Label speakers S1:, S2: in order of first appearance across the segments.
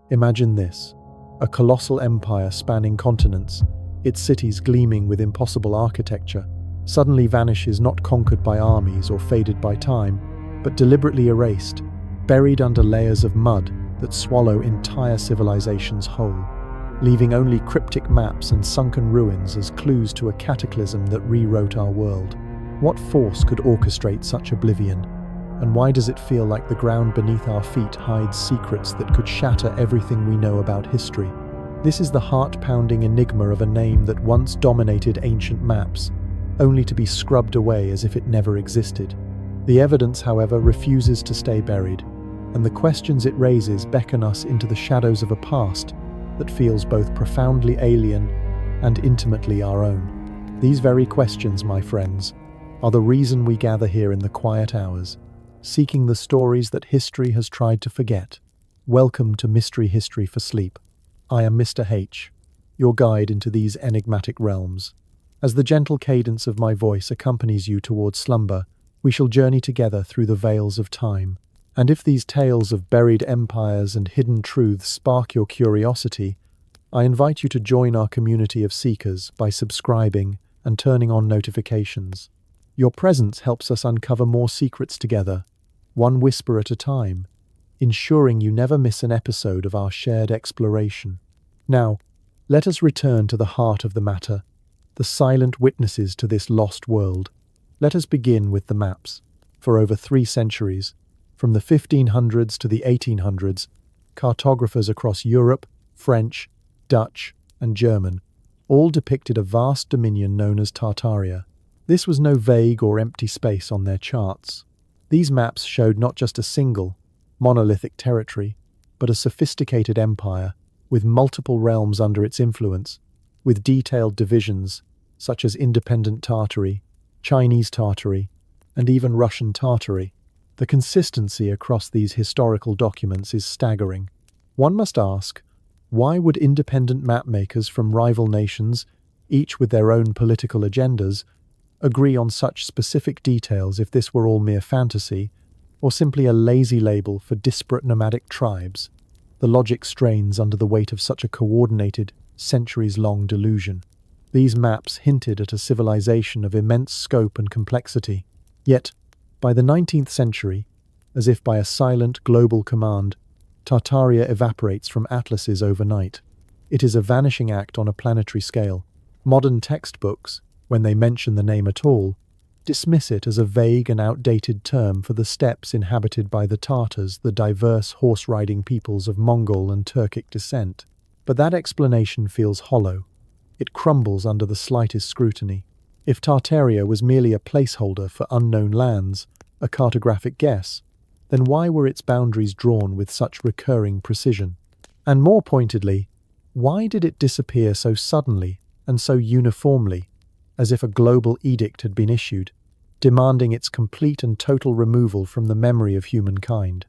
S1: Imagine this: a colossal empire spanning continents, its cities gleaming with impossible architecture, suddenly vanishes, not conquered by armies or faded by time, but deliberately erased, buried under layers of mud that swallow entire civilizations whole, leaving only cryptic maps and sunken ruins as clues to a cataclysm that rewrote our world. What force could orchestrate such oblivion? And why does it feel like the ground beneath our feet hides secrets that could shatter everything we know about history? This is the heart-pounding enigma of a name that once dominated ancient maps, only to be scrubbed away as if it never existed. The evidence, however, refuses to stay buried, and the questions it raises beckon us into the shadows of a past that feels both profoundly alien and intimately our own. These very questions, my friends, are the reason we gather here in the quiet hours, seeking the stories that history has tried to forget. Welcome to Mystery History for Sleep. I am Mr. H, your guide into these enigmatic realms. As the gentle cadence of my voice accompanies you towards slumber, we shall journey together through the veils of time. And if these tales of buried empires and hidden truths spark your curiosity, I invite you to join our community of seekers by subscribing and turning on notifications. Your presence helps us uncover more secrets together, one whisper at a time, ensuring you never miss an episode of our shared exploration. Now, let us return to the heart of the matter, the silent witnesses to this lost world. Let us begin with the maps. For over 3 centuries, from the 1500s to the 1800s, cartographers across Europe, French, Dutch, and German, all depicted a vast dominion known as Tartaria. This was no vague or empty space on their charts. These maps showed not just a single, monolithic territory, but a sophisticated empire with multiple realms under its influence, with detailed divisions such as independent Tartary, Chinese Tartary, and even Russian Tartary. The consistency across these historical documents is staggering. One must ask, why would independent mapmakers from rival nations, each with their own political agendas, agree on such specific details if this were all mere fantasy, or simply a lazy label for disparate nomadic tribes? The logic strains under the weight of such a coordinated, centuries-long delusion. These maps hinted at a civilization of immense scope and complexity. Yet, by the 19th century, as if by a silent global command, Tartaria evaporates from atlases overnight. It is a vanishing act on a planetary scale. Modern textbooks, when they mention the name at all, dismiss it as a vague and outdated term for the steppes inhabited by the Tartars, the diverse horse-riding peoples of Mongol and Turkic descent. But that explanation feels hollow. It crumbles under the slightest scrutiny. If Tartaria was merely a placeholder for unknown lands, a cartographic guess, then why were its boundaries drawn with such recurring precision? And more pointedly, why did it disappear so suddenly and so uniformly, as if a global edict had been issued, demanding its complete and total removal from the memory of humankind?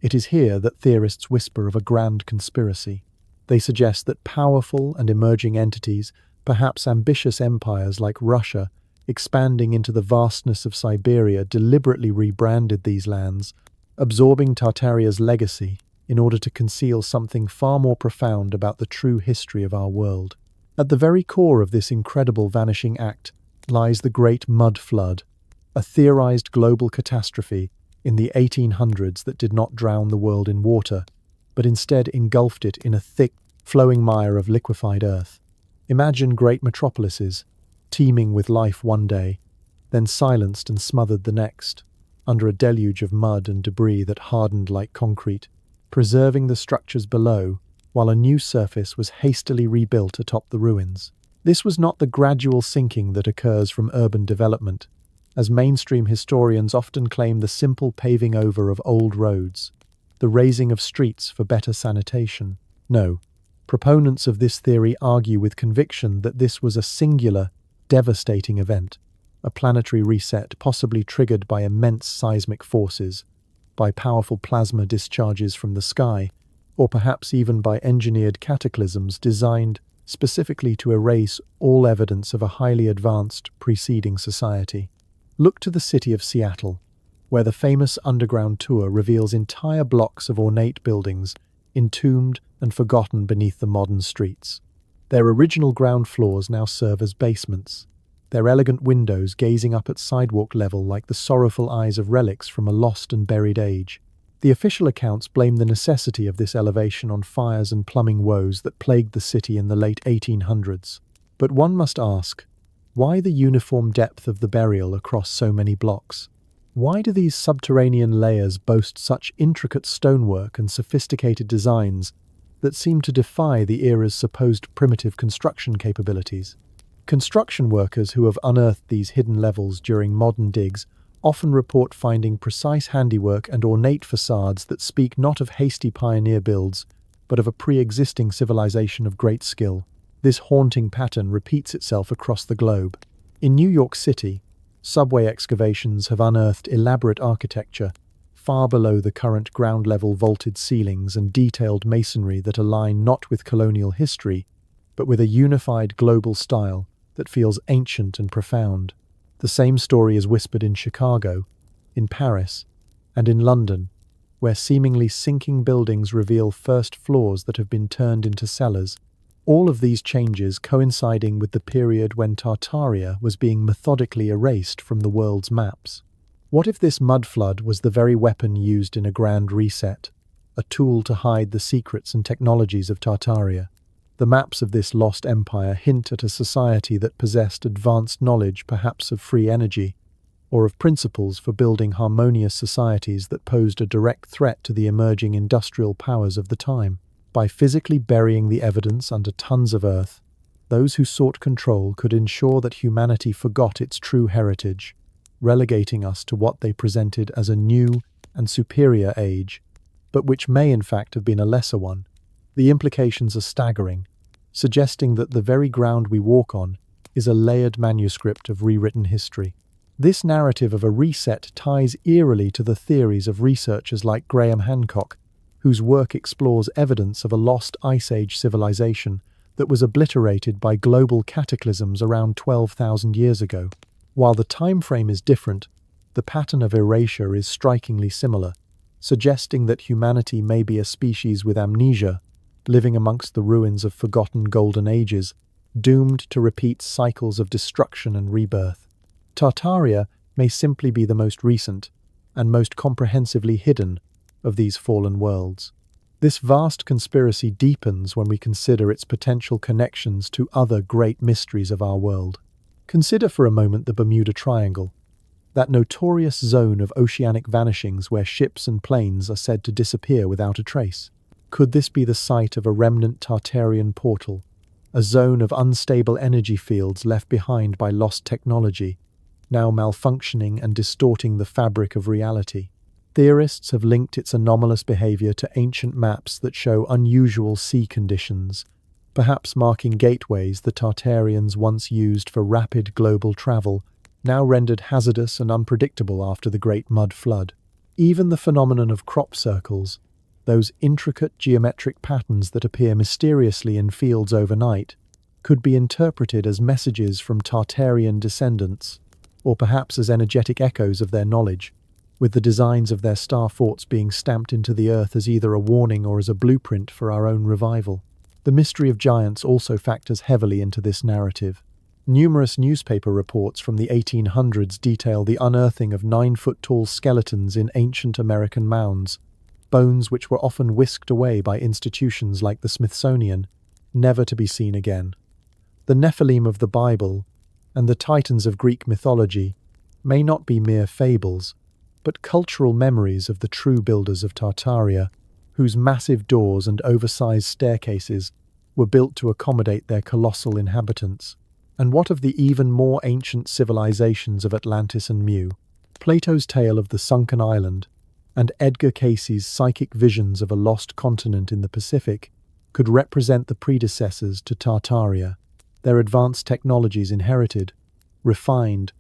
S1: It is here that theorists whisper of a grand conspiracy. They suggest that powerful and emerging entities, perhaps ambitious empires like Russia, expanding into the vastness of Siberia, deliberately rebranded these lands, absorbing Tartaria's legacy in order to conceal something far more profound about the true history of our world. At the very core of this incredible vanishing act lies the Great Mud Flood, a theorized global catastrophe in the 1800s that did not drown the world in water, but instead engulfed it in a thick, flowing mire of liquefied earth. Imagine great metropolises, teeming with life one day, then silenced and smothered the next, under a deluge of mud and debris that hardened like concrete, preserving the structures below, while a new surface was hastily rebuilt atop the ruins. This was not the gradual sinking that occurs from urban development, as mainstream historians often claim the simple paving over of old roads, the raising of streets for better sanitation. No, proponents of this theory argue with conviction that this was a singular, devastating event, a planetary reset possibly triggered by immense seismic forces, by powerful plasma discharges from the sky, or perhaps even by engineered cataclysms designed specifically to erase all evidence of a highly advanced preceding society. Look to the city of Seattle, where the famous underground tour reveals entire blocks of ornate buildings entombed and forgotten beneath the modern streets. Their original ground floors now serve as basements, their elegant windows gazing up at sidewalk level like the sorrowful eyes of relics from a lost and buried age. The official accounts blame the necessity of this elevation on fires and plumbing woes that plagued the city in the late 1800s. But one must ask, why the uniform depth of the burial across so many blocks? Why do these subterranean layers boast such intricate stonework and sophisticated designs that seem to defy the era's supposed primitive construction capabilities? Construction workers who have unearthed these hidden levels during modern digs often report finding precise handiwork and ornate facades that speak not of hasty pioneer builds, but of a pre-existing civilization of great skill. This haunting pattern repeats itself across the globe. In New York City, subway excavations have unearthed elaborate architecture far below the current ground-level vaulted ceilings and detailed masonry that align not with colonial history, but with a unified global style that feels ancient and profound. The same story is whispered in Chicago, in Paris, and in London, where seemingly sinking buildings reveal first floors that have been turned into cellars. All of these changes coinciding with the period when Tartaria was being methodically erased from the world's maps. What if this mudflood was the very weapon used in a grand reset, a tool to hide the secrets and technologies of Tartaria? The maps of this lost empire hint at a society that possessed advanced knowledge, perhaps of free energy, or of principles for building harmonious societies that posed a direct threat to the emerging industrial powers of the time. By physically burying the evidence under tons of earth, those who sought control could ensure that humanity forgot its true heritage, relegating us to what they presented as a new and superior age, but which may in fact have been a lesser one. The implications are staggering, suggesting that the very ground we walk on is a layered manuscript of rewritten history. This narrative of a reset ties eerily to the theories of researchers like Graham Hancock, whose work explores evidence of a lost Ice Age civilization that was obliterated by global cataclysms around 12,000 years ago. While the time frame is different, the pattern of erasure is strikingly similar, suggesting that humanity may be a species with amnesia, living amongst the ruins of forgotten golden ages, doomed to repeat cycles of destruction and rebirth. Tartaria may simply be the most recent and most comprehensively hidden of these fallen worlds. This vast conspiracy deepens when we consider its potential connections to other great mysteries of our world. Consider for a moment the Bermuda Triangle, that notorious zone of oceanic vanishings where ships and planes are said to disappear without a trace. Could this be the site of a remnant Tartarian portal, a zone of unstable energy fields left behind by lost technology, now malfunctioning and distorting the fabric of reality? Theorists have linked its anomalous behavior to ancient maps that show unusual sea conditions, perhaps marking gateways the Tartarians once used for rapid global travel, now rendered hazardous and unpredictable after the Great Mud Flood. Even the phenomenon of crop circles, those intricate geometric patterns that appear mysteriously in fields overnight, could be interpreted as messages from Tartarian descendants, or perhaps as energetic echoes of their knowledge, with the designs of their star forts being stamped into the earth as either a warning or as a blueprint for our own revival. The mystery of giants also factors heavily into this narrative. Numerous newspaper reports from the 1800s detail the unearthing of 9-foot-tall skeletons in ancient American mounds, bones which were often whisked away by institutions like the Smithsonian, never to be seen again. The Nephilim of the Bible and the Titans of Greek mythology may not be mere fables, but cultural memories of the true builders of Tartaria, whose massive doors and oversized staircases were built to accommodate their colossal inhabitants. And what of the even more ancient civilizations of Atlantis and Mu? Plato's tale of the sunken island and Edgar Cayce's psychic visions of a lost continent in the Pacific could represent the predecessors to Tartaria, their advanced technologies inherited, refined,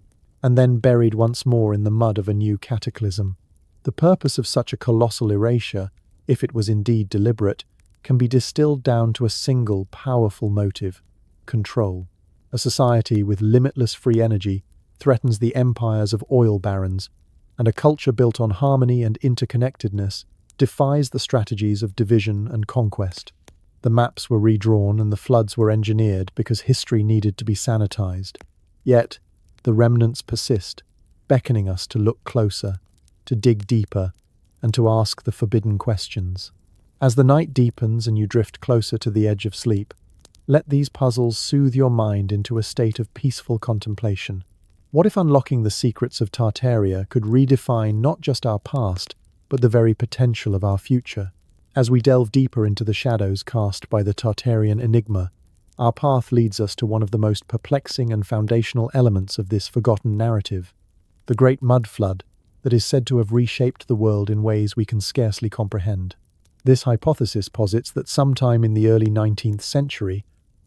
S1: and then buried once more in the mud of a new cataclysm. The purpose of such a colossal erasure, if it was indeed deliberate, can be distilled down to a single powerful motive: control. A society with limitless free energy threatens the empires of oil barons, and a culture built on harmony and interconnectedness defies the strategies of division and conquest. The maps were redrawn and the floods were engineered because history needed to be sanitized. Yet, the remnants persist, beckoning us to look closer, to dig deeper, and to ask the forbidden questions. As the night deepens and you drift closer to the edge of sleep, let these puzzles soothe your mind into a state of peaceful contemplation. What if unlocking the secrets of Tartaria could redefine not just our past, but the very potential of our future? As we delve deeper into the shadows cast by the Tartarian enigma, our path leads us to one of the most perplexing and foundational elements of this forgotten narrative, the Great Mud Flood that is said to have reshaped the world in ways we can scarcely comprehend. This hypothesis posits that sometime in the early 19th century,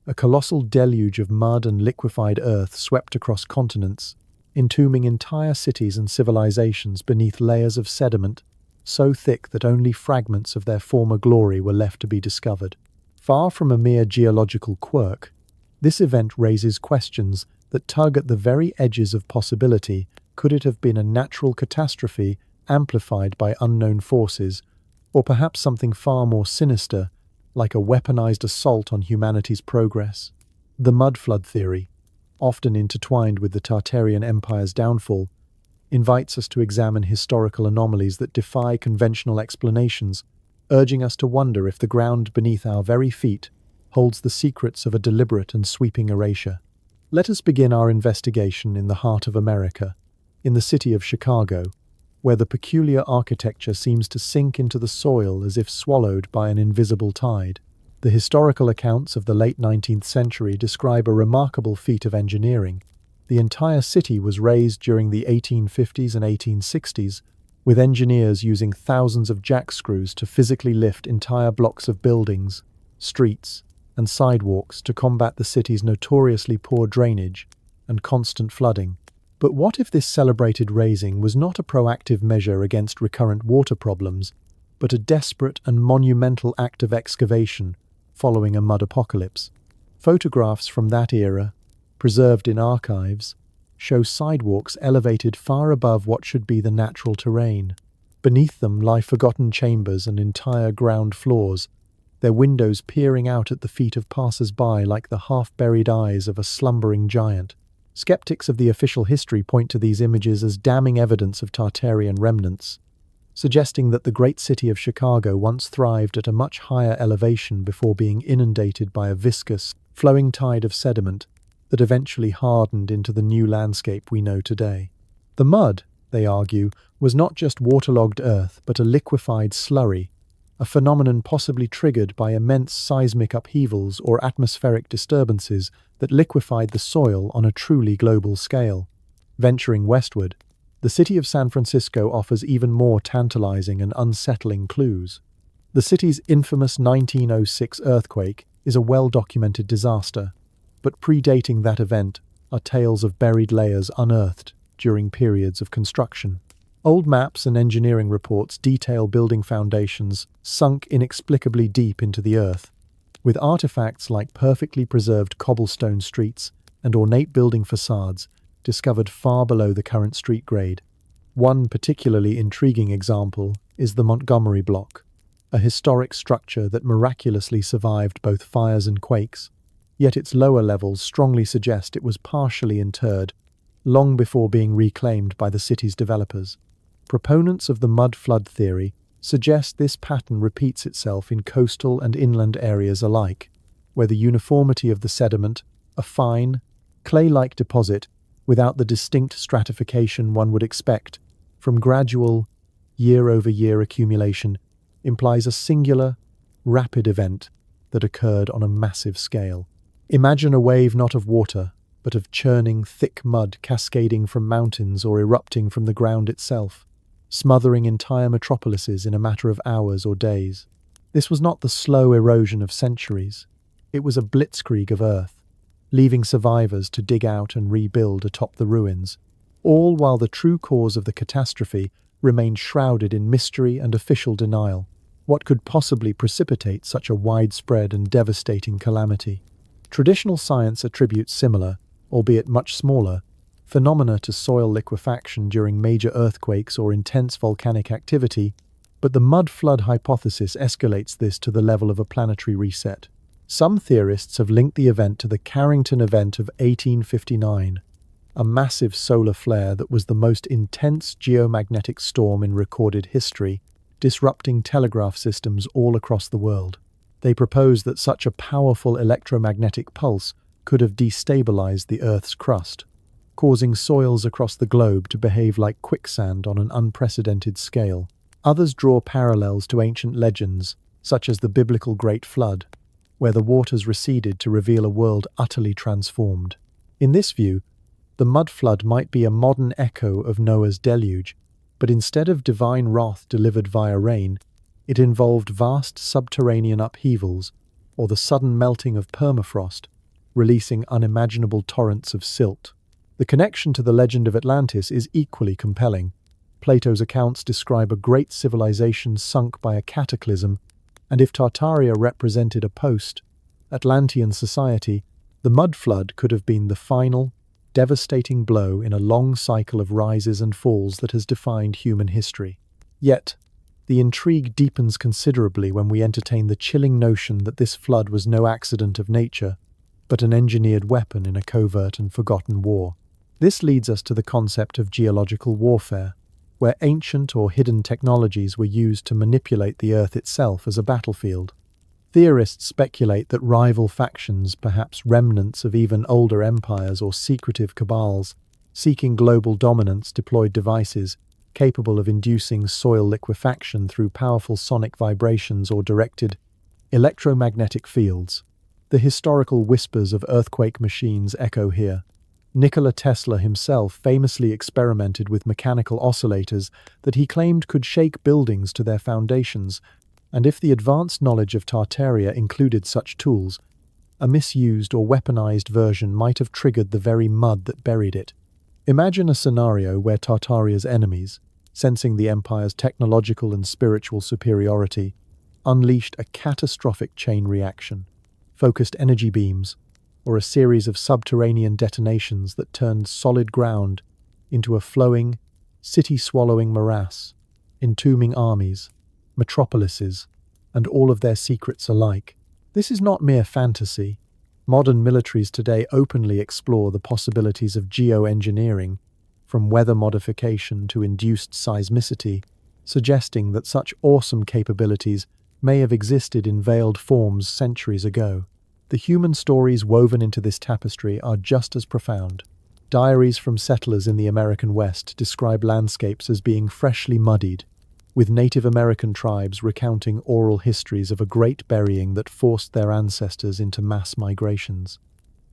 S1: a colossal deluge of mud and liquefied earth swept across continents, entombing entire cities and civilizations beneath layers of sediment so thick that only fragments of their former glory were left to be discovered. Far from a mere geological quirk, this event raises questions that tug at the very edges of possibility. Could it have been a natural catastrophe amplified by unknown forces, or perhaps something far more sinister, like a weaponized assault on humanity's progress? The mud flood theory, often intertwined with the Tartarian Empire's downfall, invites us to examine historical anomalies that defy conventional explanations, urging us to wonder if the ground beneath our very feet holds the secrets of a deliberate and sweeping erasure. Let us begin our investigation in the heart of America, in the city of Chicago, where the peculiar architecture seems to sink into the soil as if swallowed by an invisible tide. The historical accounts of the late 19th century describe a remarkable feat of engineering. The entire city was raised during the 1850s and 1860s, with engineers using thousands of jack screws to physically lift entire blocks of buildings, streets, and sidewalks to combat the city's notoriously poor drainage and constant flooding. But what if this celebrated raising was not a proactive measure against recurrent water problems, but a desperate and monumental act of excavation following a mud apocalypse? Photographs from that era, preserved in archives, show sidewalks elevated far above what should be the natural terrain. Beneath them lie forgotten chambers and entire ground floors, their windows peering out at the feet of passers-by like the half-buried eyes of a slumbering giant. Skeptics of the official history point to these images as damning evidence of Tartarian remnants, suggesting that the great city of Chicago once thrived at a much higher elevation before being inundated by a viscous, flowing tide of sediment that eventually hardened into the new landscape we know today. The mud, they argue, was not just waterlogged earth, but a liquefied slurry, a phenomenon possibly triggered by immense seismic upheavals or atmospheric disturbances that liquefied the soil on a truly global scale. Venturing westward, the city of San Francisco offers even more tantalizing and unsettling clues. The city's infamous 1906 earthquake is a well-documented disaster, but predating that event are tales of buried layers unearthed during periods of construction. Old maps and engineering reports detail building foundations sunk inexplicably deep into the earth, with artifacts like perfectly preserved cobblestone streets and ornate building facades discovered far below the current street grade. One particularly intriguing example is the Montgomery Block, a historic structure that miraculously survived both fires and quakes, yet its lower levels strongly suggest it was partially interred long before being reclaimed by the city's developers. Proponents of the mud flood theory suggest this pattern repeats itself in coastal and inland areas alike, where the uniformity of the sediment, a fine, clay-like deposit without the distinct stratification one would expect from gradual, year-over-year accumulation, implies a singular, rapid event that occurred on a massive scale. Imagine a wave not of water, but of churning, thick mud cascading from mountains or erupting from the ground itself, smothering entire metropolises in a matter of hours or days. This was not the slow erosion of centuries. It was a blitzkrieg of earth, leaving survivors to dig out and rebuild atop the ruins, all while the true cause of the catastrophe remained shrouded in mystery and official denial. What could possibly precipitate such a widespread and devastating calamity? Traditional science attributes similar, albeit much smaller, phenomena to soil liquefaction during major earthquakes or intense volcanic activity, But the mud flood hypothesis escalates this to the level of a planetary reset. Some theorists have linked the event to the Carrington event of 1859, a massive solar flare that was the most intense geomagnetic storm in recorded history, disrupting telegraph systems all across the world. They propose that such a powerful electromagnetic pulse could have destabilized the Earth's crust, causing soils across the globe to behave like quicksand on an unprecedented scale. Others draw parallels to ancient legends, such as the biblical Great Flood, where the waters receded to reveal a world utterly transformed. In this view, the mud flood might be a modern echo of Noah's deluge, but instead of divine wrath delivered via rain, it involved vast subterranean upheavals or the sudden melting of permafrost, releasing unimaginable torrents of silt. The connection to the legend of Atlantis is equally compelling. Plato's accounts describe a great civilization sunk by a cataclysm, and if Tartaria represented a post-Atlantean society, the mud flood could have been the final, devastating blow in a long cycle of rises and falls that has defined human history. Yet, the intrigue deepens considerably when we entertain the chilling notion that this flood was no accident of nature, but an engineered weapon in a covert and forgotten war. This leads us to the concept of geological warfare, where ancient or hidden technologies were used to manipulate the Earth itself as a battlefield. Theorists speculate that rival factions, perhaps remnants of even older empires or secretive cabals, seeking global dominance, deployed devices capable of inducing soil liquefaction through powerful sonic vibrations or directed electromagnetic fields. The historical whispers of earthquake machines echo here. Nikola Tesla himself famously experimented with mechanical oscillators that he claimed could shake buildings to their foundations, and if the advanced knowledge of Tartaria included such tools, a misused or weaponized version might have triggered the very mud that buried it. Imagine a scenario where Tartaria's enemies, sensing the Empire's technological and spiritual superiority, unleashed a catastrophic chain reaction, focused energy beams, or a series of subterranean detonations that turned solid ground into a flowing, city-swallowing morass, entombing armies, metropolises, and all of their secrets alike. This is not mere fantasy. Modern militaries today openly explore the possibilities of geoengineering, from weather modification to induced seismicity, suggesting that such awesome capabilities may have existed in veiled forms centuries ago. The human stories woven into this tapestry are just as profound. Diaries from settlers in the American West describe landscapes as being freshly muddied, with Native American tribes recounting oral histories of a great burying that forced their ancestors into mass migrations.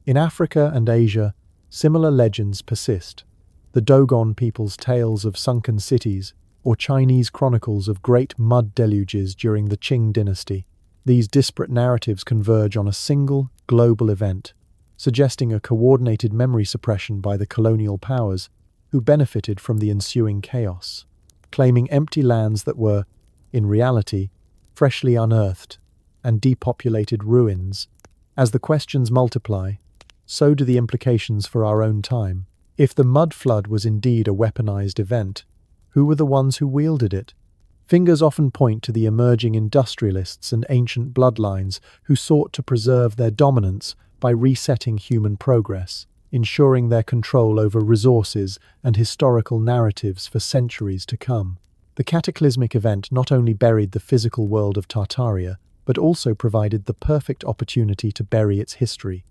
S1: In Africa and Asia, similar legends persist. The Dogon people's tales of sunken cities, or Chinese chronicles of great mud deluges during the Qing dynasty. These disparate narratives converge on a single, global event, suggesting a coordinated memory suppression by the colonial powers who benefited from the ensuing chaos, claiming empty lands that were, in reality, freshly unearthed and depopulated ruins. As the questions multiply, so do the implications for our own time. If the mud flood was indeed a weaponized event, who were the ones who wielded it? Fingers often point to the emerging industrialists and ancient bloodlines who sought to preserve their dominance by resetting human progress, ensuring their control over resources and historical narratives for centuries to come. The cataclysmic event not only buried the physical world of Tartaria, but also provided the perfect opportunity to bury its history,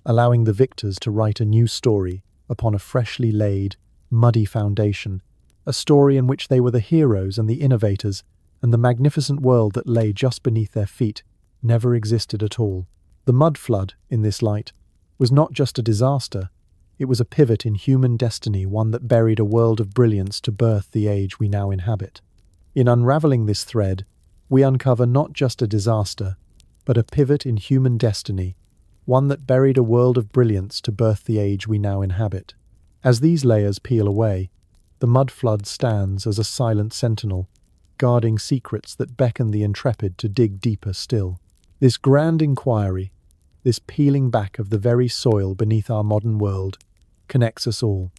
S1: allowing the victors to write a new story upon a freshly laid, muddy foundation, a story in which they were the heroes and the innovators, and the magnificent world that lay just beneath their feet never existed at all. The mud flood, in this light, was not just a disaster, it was a pivot in human destiny, one that buried a world of brilliance to birth the age we now inhabit. In unraveling this thread, we uncover not just a disaster, but a pivot in human destiny, one that buried a world of brilliance to birth the age we now inhabit. As these layers peel away, the mud flood stands as a silent sentinel, guarding secrets that beckon the intrepid to dig deeper still. This grand inquiry, this peeling back of the very soil beneath our modern world, connects us all.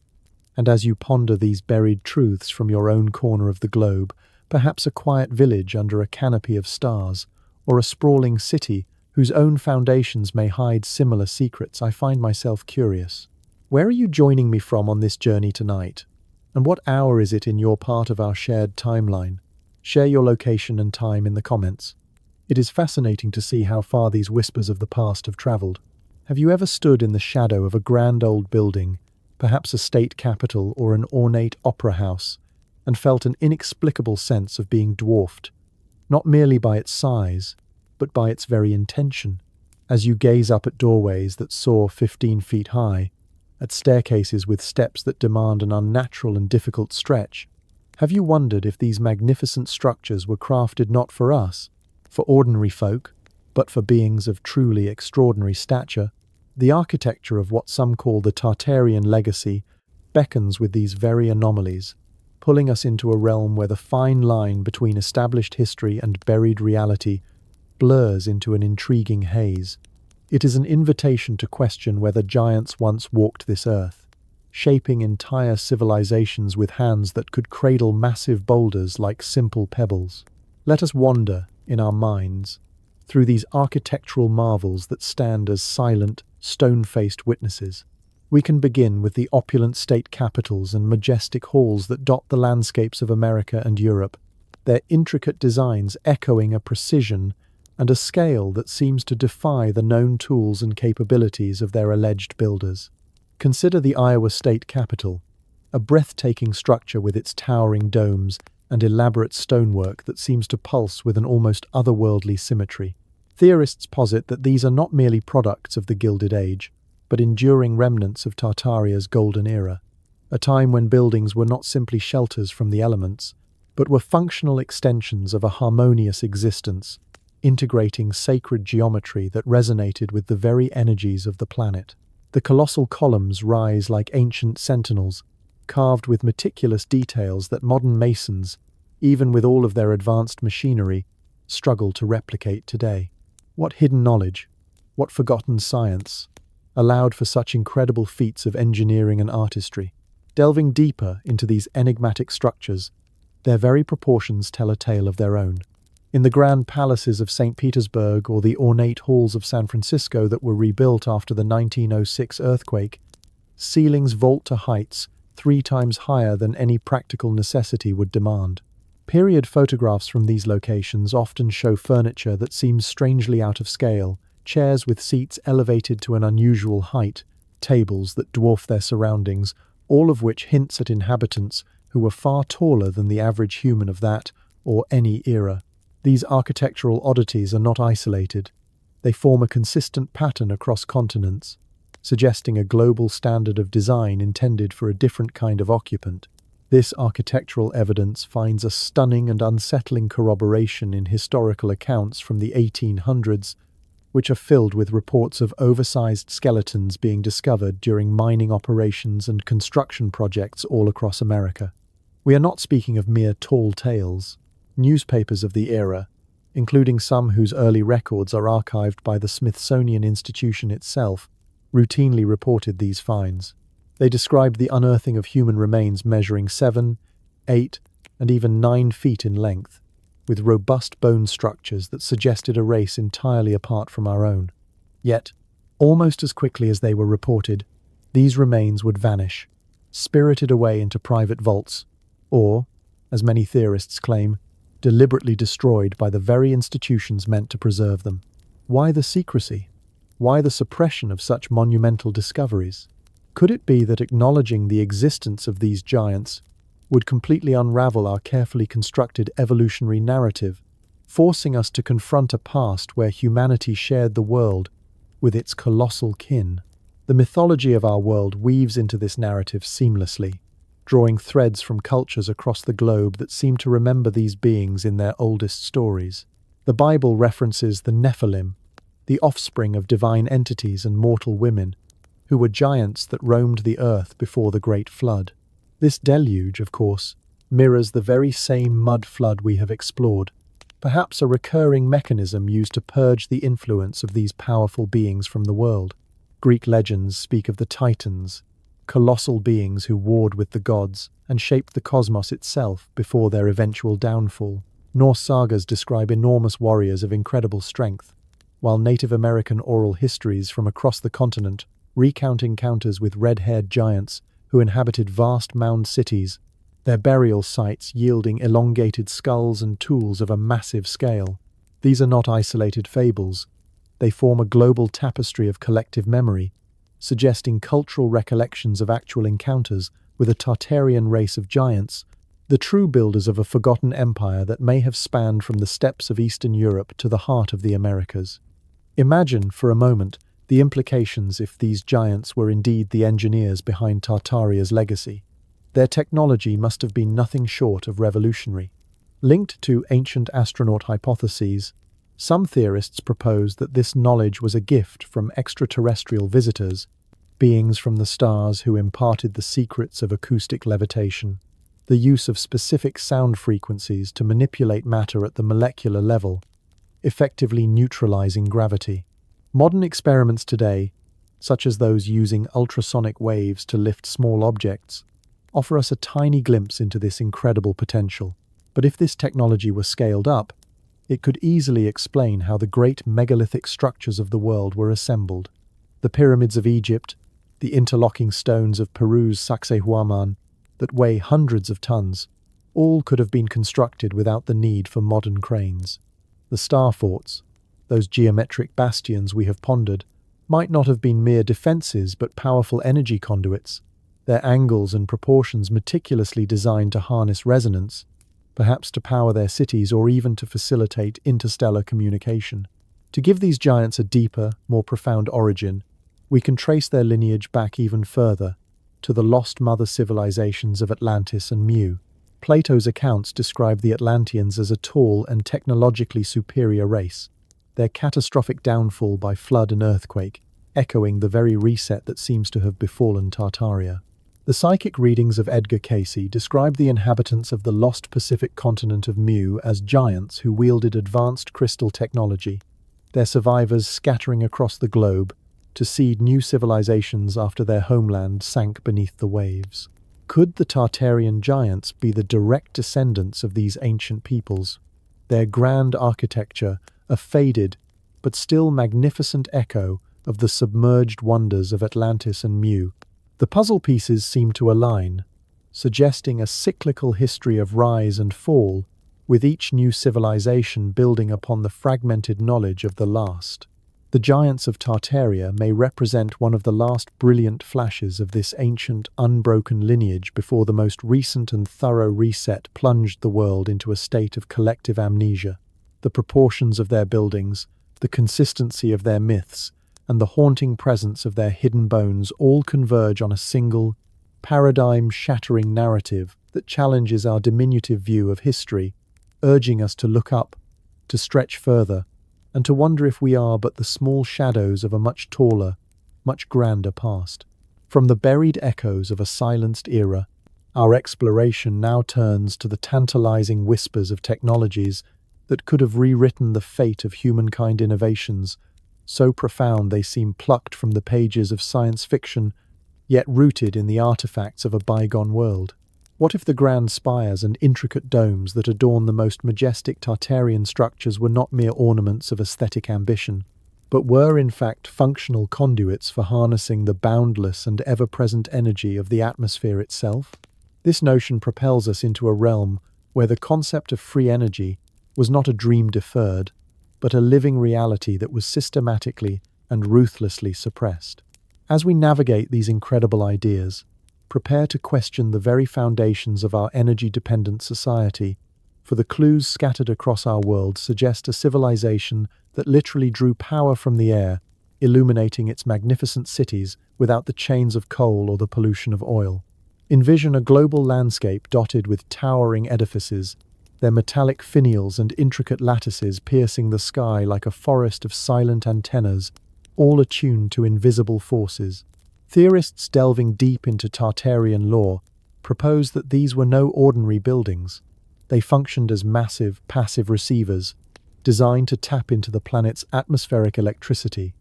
S1: And as you ponder these buried truths from your own corner of the globe, Perhaps a quiet village under a canopy of stars, or a sprawling city whose own foundations may hide similar secrets. I find myself curious. Where are you joining me from on this journey tonight? And what hour is it in your part of our shared timeline? Share your location and time in the comments. It is fascinating to see how far these whispers of the past have traveled. Have you ever stood in the shadow of a grand old building, perhaps a state capitol or an ornate opera house, and felt an inexplicable sense of being dwarfed, not merely by its size, but by its very intention? As you gaze up at doorways that soar 15 feet high, at staircases with steps that demand an unnatural and difficult stretch, have you wondered if these magnificent structures were crafted not for us, for ordinary folk, but for beings of truly extraordinary stature? The architecture of what some call the Tartarian legacy beckons with these very anomalies, pulling us into a realm where the fine line between established history and buried reality blurs into an intriguing haze. It is an invitation to question whether giants once walked this earth, shaping entire civilizations with hands that could cradle massive boulders like simple pebbles. Let us wander, in our minds, through these architectural marvels that stand as silent, stone-faced witnesses. We can begin with the opulent state capitals and majestic halls that dot the landscapes of America and Europe, their intricate designs echoing a precision and a scale that seems to defy the known tools and capabilities of their alleged builders. Consider the Iowa State Capitol, a breathtaking structure with its towering domes and elaborate stonework that seems to pulse with an almost otherworldly symmetry. Theorists posit that these are not merely products of the Gilded Age, but enduring remnants of Tartaria's golden era, a time when buildings were not simply shelters from the elements, but were functional extensions of a harmonious existence, integrating sacred geometry that resonated with the very energies of the planet. The colossal columns rise like ancient sentinels, carved with meticulous details that modern masons, even with all of their advanced machinery, struggle to replicate today. What hidden knowledge, what forgotten science, allowed for such incredible feats of engineering and artistry? Delving deeper into these enigmatic structures, their very proportions tell a tale of their own. In the grand palaces of St. Petersburg or the ornate halls of San Francisco that were rebuilt after the 1906 earthquake, ceilings vault to heights 3 times higher than any practical necessity would demand. Period photographs from these locations often show furniture that seems strangely out of scale, chairs with seats elevated to an unusual height, tables that dwarf their surroundings, all of which hints at inhabitants who were far taller than the average human of that or any era. These architectural oddities are not isolated. They form a consistent pattern across continents, suggesting a global standard of design intended for a different kind of occupant. This architectural evidence finds a stunning and unsettling corroboration in historical accounts from the 1800s, which are filled with reports of oversized skeletons being discovered during mining operations and construction projects all across America. We are not speaking of mere tall tales. Newspapers of the era, including some whose early records are archived by the Smithsonian Institution itself, routinely reported these finds. They described the unearthing of human remains measuring 7, 8, and even 9 feet in length, with robust bone structures that suggested a race entirely apart from our own. Yet, almost as quickly as they were reported, these remains would vanish, spirited away into private vaults, or, as many theorists claim, deliberately destroyed by the very institutions meant to preserve them. Why the secrecy? Why the suppression of such monumental discoveries? Could it be that acknowledging the existence of these giants would completely unravel our carefully constructed evolutionary narrative, forcing us to confront a past where humanity shared the world with its colossal kin? The mythology of our world weaves into this narrative seamlessly, drawing threads from cultures across the globe that seem to remember these beings in their oldest stories. The Bible references the Nephilim, the offspring of divine entities and mortal women, who were giants that roamed the earth before the Great Flood. This deluge, of course, mirrors the very same mud flood we have explored, perhaps a recurring mechanism used to purge the influence of these powerful beings from the world. Greek legends speak of the Titans, colossal beings who warred with the gods and shaped the cosmos itself before their eventual downfall. Norse sagas describe enormous warriors of incredible strength, while Native American oral histories from across the continent recount encounters with red-haired giants who inhabited vast mound cities, their burial sites yielding elongated skulls and tools of a massive scale. These are not isolated fables. They form a global tapestry of collective memory, suggesting cultural recollections of actual encounters with a Tartarian race of giants, the true builders of a forgotten empire that may have spanned from the steppes of Eastern Europe to the heart of the Americas. Imagine, for a moment, the implications if these giants were indeed the engineers behind Tartaria's legacy. Their technology must have been nothing short of revolutionary. Linked to ancient astronaut hypotheses, some theorists propose that this knowledge was a gift from extraterrestrial visitors, beings from the stars who imparted the secrets of acoustic levitation, the use of specific sound frequencies to manipulate matter at the molecular level, effectively neutralizing gravity. Modern experiments today, such as those using ultrasonic waves to lift small objects, offer us a tiny glimpse into this incredible potential. But if this technology were scaled up, it could easily explain how the great megalithic structures of the world were assembled. The pyramids of Egypt, the interlocking stones of Peru's Sacsayhuaman that weigh hundreds of tons, all could have been constructed without the need for modern cranes. The star forts, those geometric bastions we have pondered, might not have been mere defenses but powerful energy conduits, their angles and proportions meticulously designed to harness resonance, perhaps to power their cities or even to facilitate interstellar communication. To give these giants a deeper, more profound origin, we can trace their lineage back even further, to the lost mother civilizations of Atlantis and Mu. Plato's accounts describe the Atlanteans as a tall and technologically superior race, their catastrophic downfall by flood and earthquake, echoing the very reset that seems to have befallen Tartaria. The psychic readings of Edgar Cayce describe the inhabitants of the lost Pacific continent of Mu as giants who wielded advanced crystal technology, their survivors scattering across the globe to seed new civilizations after their homeland sank beneath the waves. Could the Tartarian giants be the direct descendants of these ancient peoples? Their grand architecture, a faded but still magnificent echo of the submerged wonders of Atlantis and Mu. The puzzle pieces seem to align, suggesting a cyclical history of rise and fall, with each new civilization building upon the fragmented knowledge of the last. The giants of Tartaria may represent one of the last brilliant flashes of this ancient, unbroken lineage before the most recent and thorough reset plunged the world into a state of collective amnesia. The proportions of their buildings, the consistency of their myths, and the haunting presence of their hidden bones all converge on a single, paradigm-shattering narrative that challenges our diminutive view of history, urging us to look up, to stretch further, and to wonder if we are but the small shadows of a much taller, much grander past. From the buried echoes of a silenced era, our exploration now turns to the tantalizing whispers of technologies that could have rewritten the fate of humankind innovations, so profound they seem plucked from the pages of science fiction, yet rooted in the artifacts of a bygone world. What if the grand spires and intricate domes that adorn the most majestic Tartarian structures were not mere ornaments of aesthetic ambition, but were in fact functional conduits for harnessing the boundless and ever-present energy of the atmosphere itself? This notion propels us into a realm where the concept of free energy was not a dream deferred, but a living reality that was systematically and ruthlessly suppressed. As we navigate these incredible ideas, prepare to question the very foundations of our energy-dependent society, for the clues scattered across our world suggest a civilization that literally drew power from the air, illuminating its magnificent cities without the chains of coal or the pollution of oil. Envision a global landscape dotted with towering edifices, their metallic finials and intricate lattices piercing the sky like a forest of silent antennas, all attuned to invisible forces. Theorists delving deep into Tartarian lore propose that these were no ordinary buildings. They functioned as massive, passive receivers, designed to tap into the planet's atmospheric electricity,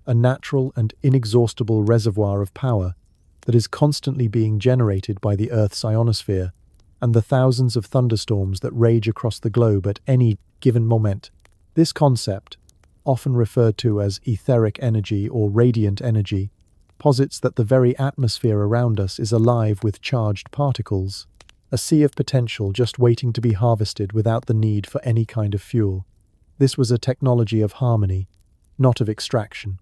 S1: a natural and inexhaustible reservoir of power that is constantly being generated by the Earth's ionosphere and the thousands of thunderstorms that rage across the globe at any given moment. This concept, often referred to as etheric energy or radiant energy, posits that the very atmosphere around us is alive with charged particles, a sea of potential just waiting to be harvested without the need for any kind of fuel. This was a technology of harmony, not of extraction.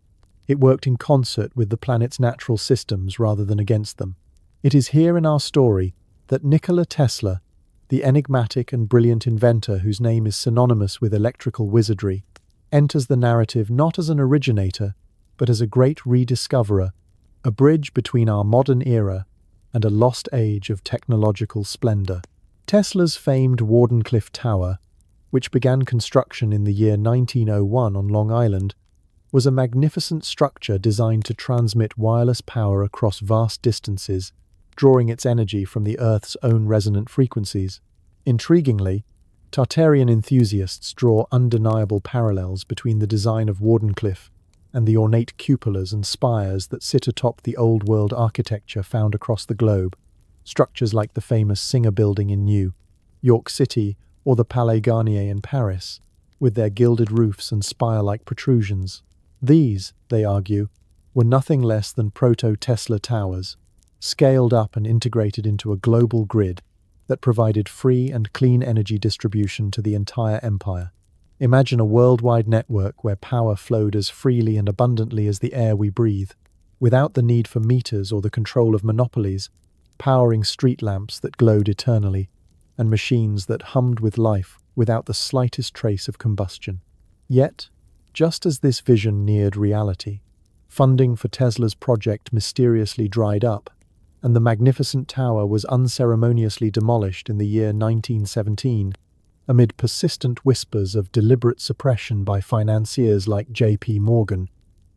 S1: It worked in concert with the planet's natural systems rather than against them. It is here in our story that Nikola Tesla, the enigmatic and brilliant inventor whose name is synonymous with electrical wizardry, enters the narrative not as an originator, but as a great rediscoverer, a bridge between our modern era and a lost age of technological splendor. Tesla's famed Wardenclyffe Tower, which began construction in the year 1901 on Long Island, was a magnificent structure designed to transmit wireless power across vast distances, drawing its energy from the Earth's own resonant frequencies. Intriguingly, Tartarian enthusiasts draw undeniable parallels between the design of Wardenclyffe and the ornate cupolas and spires that sit atop the old world architecture found across the globe, structures like the famous Singer Building in New York City or the Palais Garnier in Paris, with their gilded roofs and spire-like protrusions. These, they argue, were nothing less than proto-Tesla towers, scaled up and integrated into a global grid that provided free and clean energy distribution to the entire empire. Imagine a worldwide network where power flowed as freely and abundantly as the air we breathe, without the need for meters or the control of monopolies, powering street lamps that glowed eternally, and machines that hummed with life without the slightest trace of combustion. Yet, just as this vision neared reality, funding for Tesla's project mysteriously dried up, and the magnificent tower was unceremoniously demolished in the year 1917, amid persistent whispers of deliberate suppression by financiers like J.P. Morgan,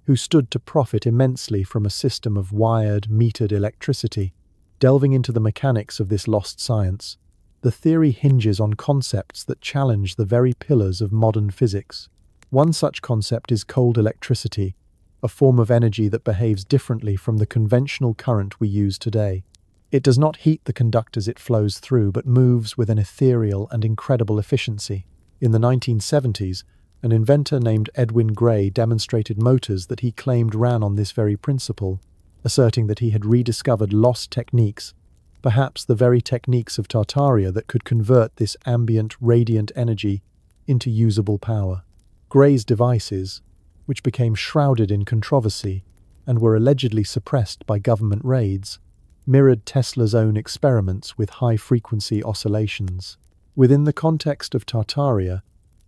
S1: who stood to profit immensely from a system of wired, metered electricity. Delving into the mechanics of this lost science, the theory hinges on concepts that challenge the very pillars of modern physics. One such concept is cold electricity, a form of energy that behaves differently from the conventional current we use today. It does not heat the conductors it flows through, but moves with an ethereal and incredible efficiency. In the 1970s, an inventor named Edwin Gray demonstrated motors that he claimed ran on this very principle, asserting that he had rediscovered lost techniques, perhaps the very techniques of Tartaria that could convert this ambient, radiant energy into usable power. Gray's devices, which became shrouded in controversy and were allegedly suppressed by government raids, mirrored Tesla's own experiments with high-frequency oscillations. Within the context of Tartaria,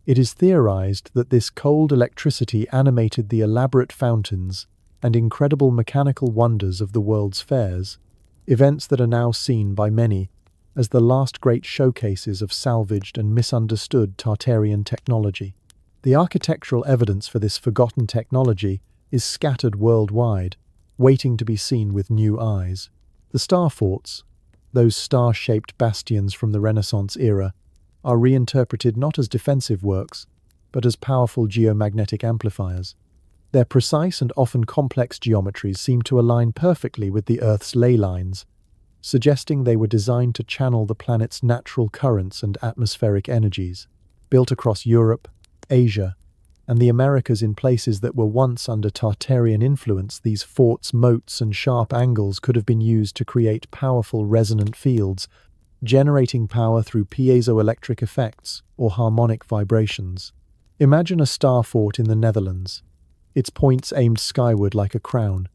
S1: it is theorized that this cold electricity animated the elaborate fountains and incredible mechanical wonders of the world's fairs, events that are now seen by many as the last great showcases of salvaged and misunderstood Tartarian technology. The architectural evidence for this forgotten technology is scattered worldwide, waiting to be seen with new eyes. The star forts, those star-shaped bastions from the Renaissance era, are reinterpreted not as defensive works, but as powerful geomagnetic amplifiers. Their precise and often complex geometries seem to align perfectly with the Earth's ley lines, suggesting they were designed to channel the planet's natural currents and atmospheric energies. Built across Europe, Asia, and the Americas in places that were once under Tartarian influence, these forts, moats, and sharp angles could have been used to create powerful resonant fields, generating power through piezoelectric effects or harmonic vibrations. Imagine a star fort in the Netherlands, its points aimed skyward like a crown,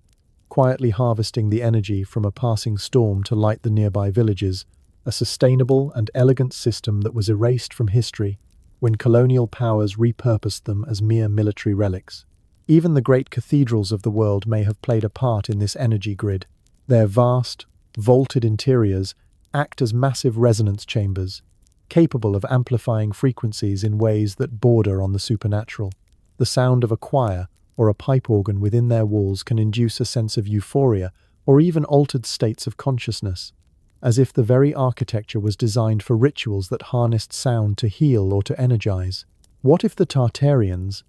S1: quietly harvesting the energy from a passing storm to light the nearby villages, a sustainable and elegant system that was erased from history when colonial powers repurposed them as mere military relics. Even the great cathedrals of the world may have played a part in this energy grid. Their vast, vaulted interiors act as massive resonance chambers, capable of amplifying frequencies in ways that border on the supernatural. The sound of a choir or a pipe organ within their walls can induce a sense of euphoria or even altered states of consciousness, as if the very architecture was designed for rituals that harnessed sound to heal or to energize. What if the Tartarians,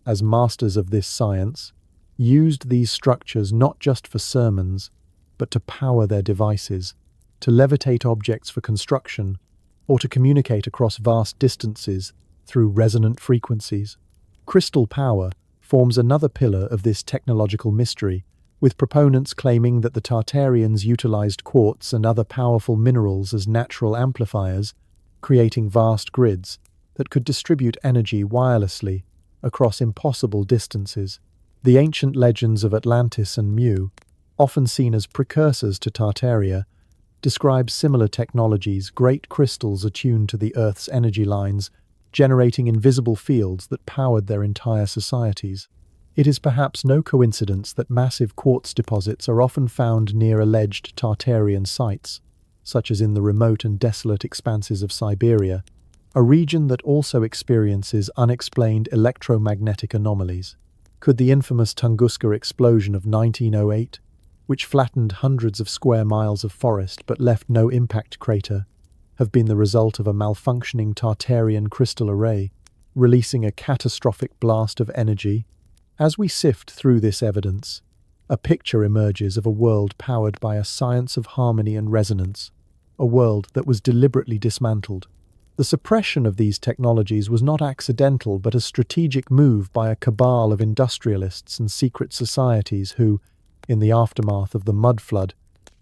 S1: as masters of this science, used these structures not just for sermons, but to power their devices, to levitate objects for construction, or to communicate across vast distances through resonant frequencies. Crystal power forms another pillar of this technological mystery, with proponents claiming that the Tartarians utilized quartz and other powerful minerals as natural amplifiers, creating vast grids that could distribute energy wirelessly across impossible distances. The ancient legends of Atlantis and Mu, often seen as precursors to Tartaria, describe similar technologies, great crystals attuned to the Earth's energy lines, generating invisible fields that powered their entire societies. It is perhaps no coincidence that massive quartz deposits are often found near alleged Tartarian sites, such as in the remote and desolate expanses of Siberia, a region that also experiences unexplained electromagnetic anomalies. Could the infamous Tunguska explosion of 1908, which flattened hundreds of square miles of forest but left no impact crater, have been the result of a malfunctioning Tartarian crystal array, releasing a catastrophic blast of energy? As we sift through this evidence, a picture emerges of a world powered by a science of harmony and resonance, a world that was deliberately dismantled. The suppression of these technologies was not accidental but a strategic move by a cabal of industrialists and secret societies who, in the aftermath of the mud flood,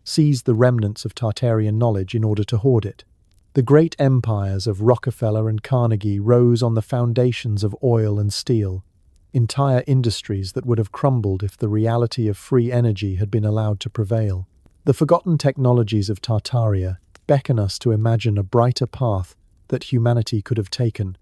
S1: seized the remnants of Tartarian knowledge in order to hoard it. The great empires of Rockefeller and Carnegie rose on the foundations of oil and steel, entire industries that would have crumbled if the reality of free energy had been allowed to prevail. The forgotten technologies of Tartaria beckon us to imagine a brighter path that humanity could have taken,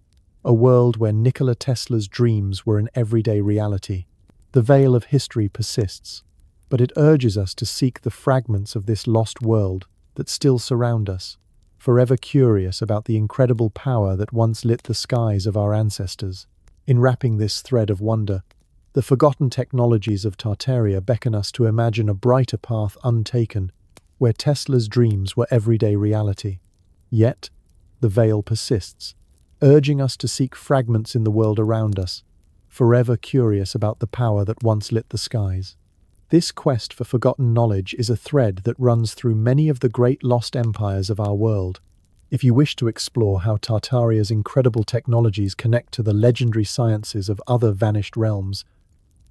S1: a world where Nikola Tesla's dreams were an everyday reality. The veil of history persists, but it urges us to seek the fragments of this lost world that still surround us, forever curious about the incredible power that once lit the skies of our ancestors. In wrapping this thread of wonder, the forgotten technologies of Tartaria beckon us to imagine a brighter path untaken, where Tesla's dreams were everyday reality. Yet, the veil persists, urging us to seek fragments in the world around us, forever curious about the power that once lit the skies. This quest for forgotten knowledge is a thread that runs through many of the great lost empires of our world. If you wish to explore how Tartaria's incredible technologies connect to the legendary sciences of other vanished realms,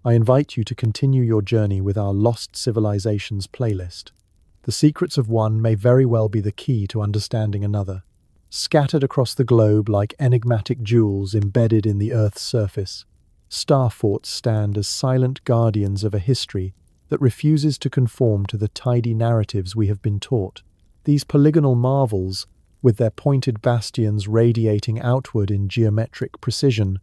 S1: I invite you to continue your journey with our Lost Civilizations playlist. The secrets of one may very well be the key to understanding another. Scattered across the globe like enigmatic jewels embedded in the Earth's surface, star forts stand as silent guardians of a history that refuses to conform to the tidy narratives we have been taught. These polygonal marvels, with their pointed bastions radiating outward in geometric precision,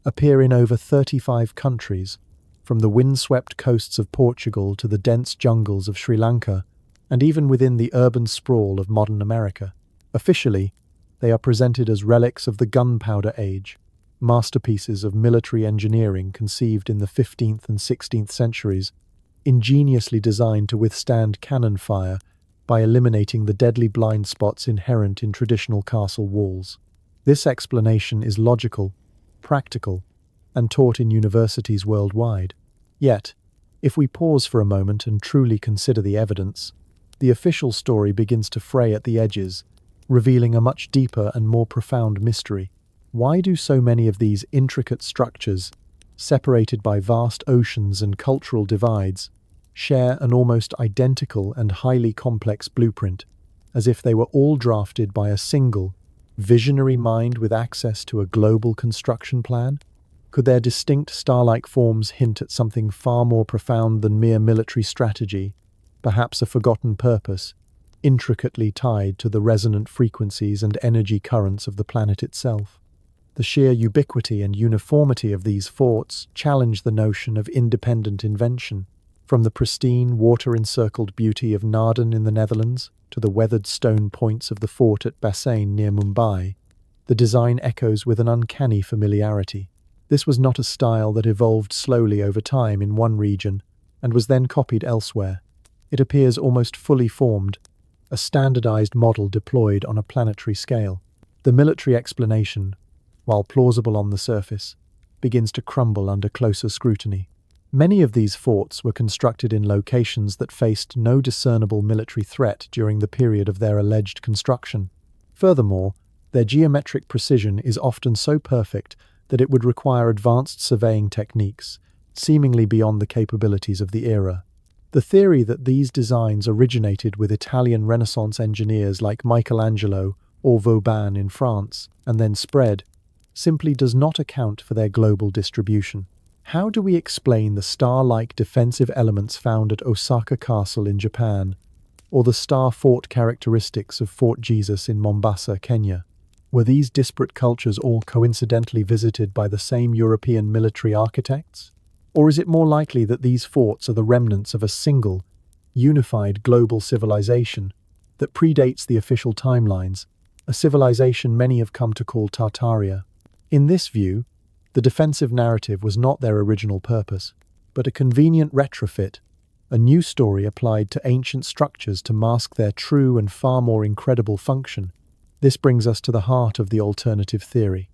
S1: appear in over 35 countries, from the windswept coasts of Portugal to the dense jungles of Sri Lanka, and even within the urban sprawl of modern America. Officially, they are presented as relics of the gunpowder age, masterpieces of military engineering conceived in the 15th and 16th centuries, ingeniously designed to withstand cannon fire by eliminating the deadly blind spots inherent in traditional castle walls. This explanation is logical, practical, and taught in universities worldwide. Yet, if we pause for a moment and truly consider the evidence, the official story begins to fray at the edges, revealing a much deeper and more profound mystery. Why do so many of these intricate structures, separated by vast oceans and cultural divides, share an almost identical and highly complex blueprint, as if they were all drafted by a single, visionary mind with access to a global construction plan? Could their distinct star-like forms hint at something far more profound than mere military strategy, perhaps a forgotten purpose, intricately tied to the resonant frequencies and energy currents of the planet itself? The sheer ubiquity and uniformity of these forts challenge the notion of independent invention. From the pristine, water-encircled beauty of Naarden in the Netherlands to the weathered stone points of the fort at Bassein near Mumbai, the design echoes with an uncanny familiarity. This was not a style that evolved slowly over time in one region and was then copied elsewhere. It appears almost fully formed, a standardized model deployed on a planetary scale. The military explanation, while plausible on the surface, begins to crumble under closer scrutiny. Many of these forts were constructed in locations that faced no discernible military threat during the period of their alleged construction. Furthermore, their geometric precision is often so perfect that it would require advanced surveying techniques, seemingly beyond the capabilities of the era. The theory that these designs originated with Italian Renaissance engineers like Michelangelo or Vauban in France and then spread simply does not account for their global distribution. How do we explain the star-like defensive elements found at Osaka Castle in Japan, or the star fort characteristics of Fort Jesus in Mombasa, Kenya? Were these disparate cultures all coincidentally visited by the same European military architects? Or is it more likely that these forts are the remnants of a single, unified global civilization that predates the official timelines, a civilization many have come to call Tartaria? In this view, the defensive narrative was not their original purpose, but a convenient retrofit, a new story applied to ancient structures to mask their true and far more incredible function. This brings us to the heart of the alternative theory,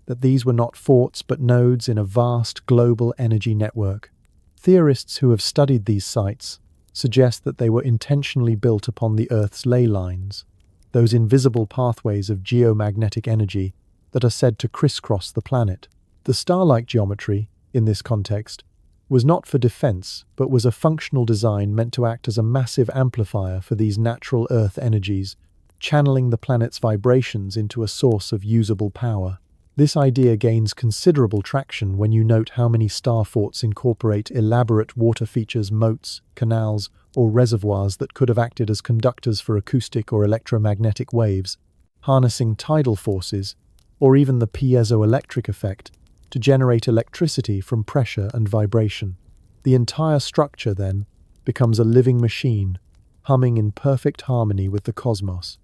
S1: that these were not forts but nodes in a vast global energy network. Theorists who have studied these sites suggest that they were intentionally built upon the Earth's ley lines, those invisible pathways of geomagnetic energy that are said to crisscross the planet. The star-like geometry, in this context, was not for defense, but was a functional design meant to act as a massive amplifier for these natural Earth energies, channeling the planet's vibrations into a source of usable power. This idea gains considerable traction when you note how many star forts incorporate elaborate water features, moats, canals, or reservoirs that could have acted as conductors for acoustic or electromagnetic waves, harnessing tidal forces, or even the piezoelectric effect, to generate electricity from pressure and vibration. The entire structure, then, becomes a living machine, humming in perfect harmony with the cosmos.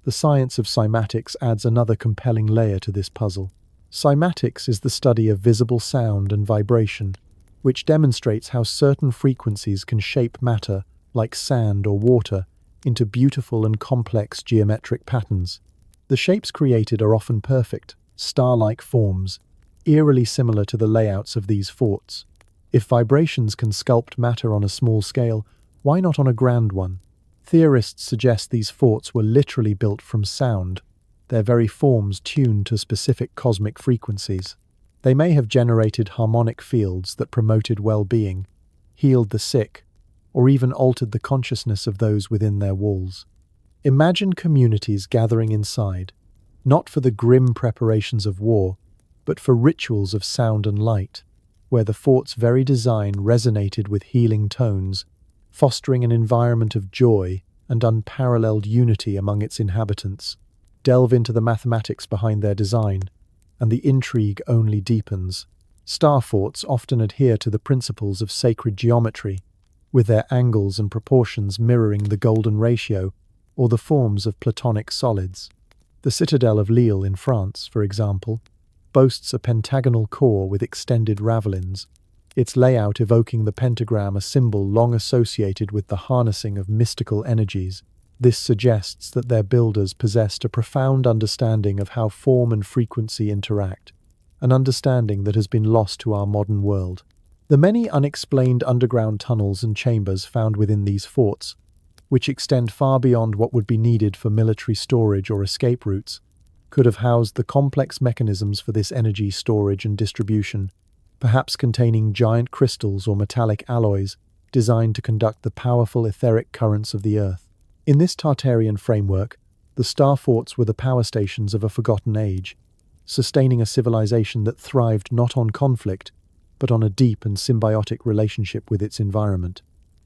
S1: The science of cymatics adds another compelling layer to this puzzle. Cymatics is the study of visible sound and vibration, which demonstrates how certain frequencies can shape matter, like sand or water, into beautiful and complex geometric patterns. The shapes created are often perfect, star-like forms, eerily similar to the layouts of these forts. If vibrations can sculpt matter on a small scale, why not on a grand one? Theorists suggest these forts were literally built from sound, their very forms tuned to specific cosmic frequencies. They may have generated harmonic fields that promoted well-being, healed the sick, or even altered the consciousness of those within their walls. Imagine communities gathering inside, not for the grim preparations of war, but for rituals of sound and light, where the fort's very design resonated with healing tones, fostering an environment of joy and unparalleled unity among its inhabitants. Delve into the mathematics behind their design, and the intrigue only deepens. Star forts often adhere to the principles of sacred geometry, with their angles and proportions mirroring the golden ratio or the forms of platonic solids. The citadel of Lille in France, for example, boasts a pentagonal core with extended ravelins, its layout evoking the pentagram, a symbol long associated with the harnessing of mystical energies. This suggests that their builders possessed a profound understanding of how form and frequency interact, an understanding that has been lost to our modern world. The many unexplained underground tunnels and chambers found within these forts, which extend far beyond what would be needed for military storage or escape routes, could have housed the complex mechanisms for this energy storage and distribution, perhaps containing giant crystals or metallic alloys designed to conduct the powerful etheric currents of the Earth. In this Tartarian framework, the star forts were the power stations of a forgotten age, sustaining a civilization that thrived not on conflict, but on a deep and symbiotic relationship with its environment.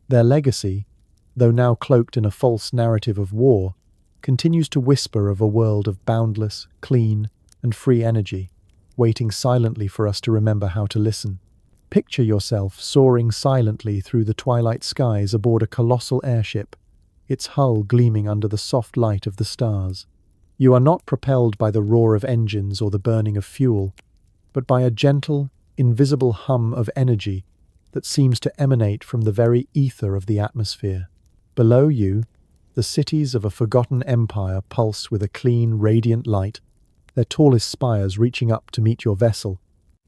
S1: Their legacy, though now cloaked in a false narrative of war, continues to whisper of a world of boundless, clean, and free energy, waiting silently for us to remember how to listen. Picture yourself soaring silently through the twilight skies aboard a colossal airship, its hull gleaming under the soft light of the stars. You are not propelled by the roar of engines or the burning of fuel, but by a gentle, invisible hum of energy that seems to emanate from the very ether of the atmosphere. Below you, the cities of a forgotten empire pulse with a clean, radiant light, their tallest spires reaching up to meet your vessel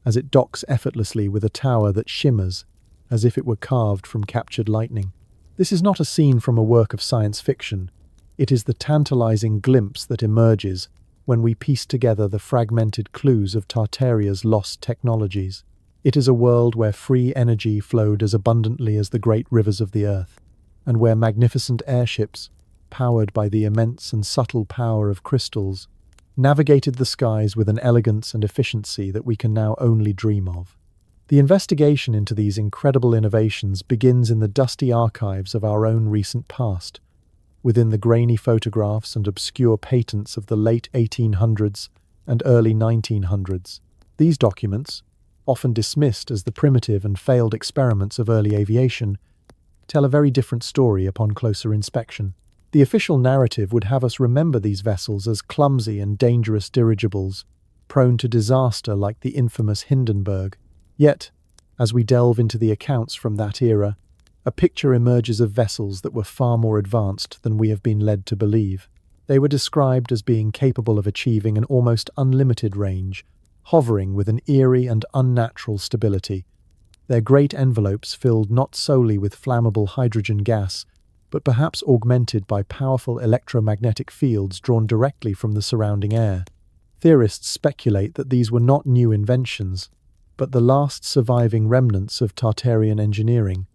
S1: as it docks effortlessly with a tower that shimmers as if it were carved from captured lightning. This is not a scene from a work of science fiction. It is the tantalizing glimpse that emerges when we piece together the fragmented clues of Tartaria's lost technologies. It is a world where free energy flowed as abundantly as the great rivers of the earth, and where magnificent airships, powered by the immense and subtle power of crystals, navigated the skies with an elegance and efficiency that we can now only dream of. The investigation into these incredible innovations begins in the dusty archives of our own recent past, within the grainy photographs and obscure patents of the late 1800s and early 1900s. These documents, often dismissed as the primitive and failed experiments of early aviation, tell a very different story upon closer inspection. The official narrative would have us remember these vessels as clumsy and dangerous dirigibles, prone to disaster like the infamous Hindenburg. Yet, as we delve into the accounts from that era, a picture emerges of vessels that were far more advanced than we have been led to believe. They were described as being capable of achieving an almost unlimited range, hovering with an eerie and unnatural stability. Their great envelopes filled not solely with flammable hydrogen gas, but perhaps augmented by powerful electromagnetic fields drawn directly from the surrounding air. Theorists speculate that these were not new inventions, but the last surviving remnants of Tartarian engineering,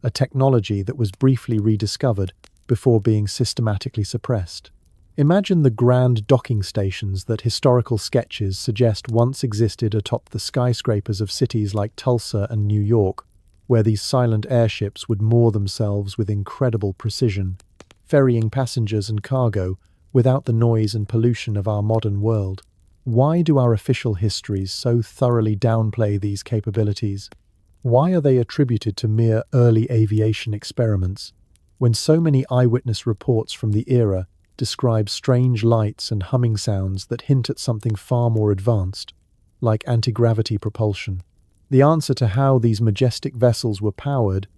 S1: a technology that was briefly rediscovered before being systematically suppressed. Imagine the grand docking stations that historical sketches suggest once existed atop the skyscrapers of cities like Tulsa and New York, where these silent airships would moor themselves with incredible precision, ferrying passengers and cargo without the noise and pollution of our modern world. Why do our official histories so thoroughly downplay these capabilities? Why are they attributed to mere early aviation experiments, when so many eyewitness reports from the era describe strange lights and humming sounds that hint at something far more advanced, like anti-gravity propulsion? The answer to how these majestic vessels were powered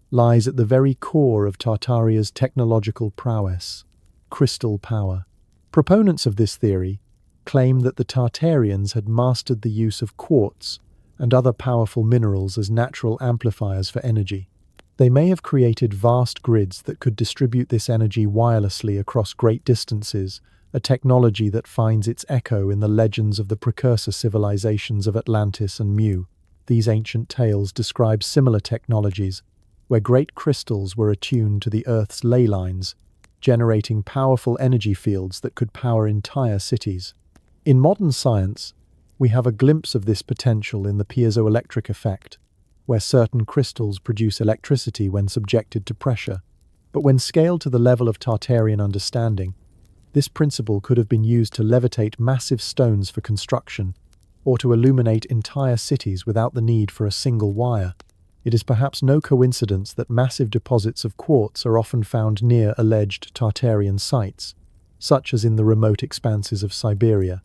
S1: lies at the very core of Tartaria's technological prowess: crystal power. Proponents of this theory claim that the Tartarians had mastered the use of quartz and other powerful minerals as natural amplifiers for energy. They may have created vast grids that could distribute this energy wirelessly across great distances, a technology that finds its echo in the legends of the precursor civilizations of Atlantis and Mu. These ancient tales describe similar technologies, where great crystals were attuned to the Earth's ley lines, generating powerful energy fields that could power entire cities. In modern science, we have a glimpse of this potential in the piezoelectric effect, where certain crystals produce electricity when subjected to pressure. But when scaled to the level of Tartarian understanding, this principle could have been used to levitate massive stones for construction, or to illuminate entire cities without the need for a single wire. It is perhaps no coincidence that massive deposits of quartz are often found near alleged Tartarian sites, such as in the remote expanses of Siberia,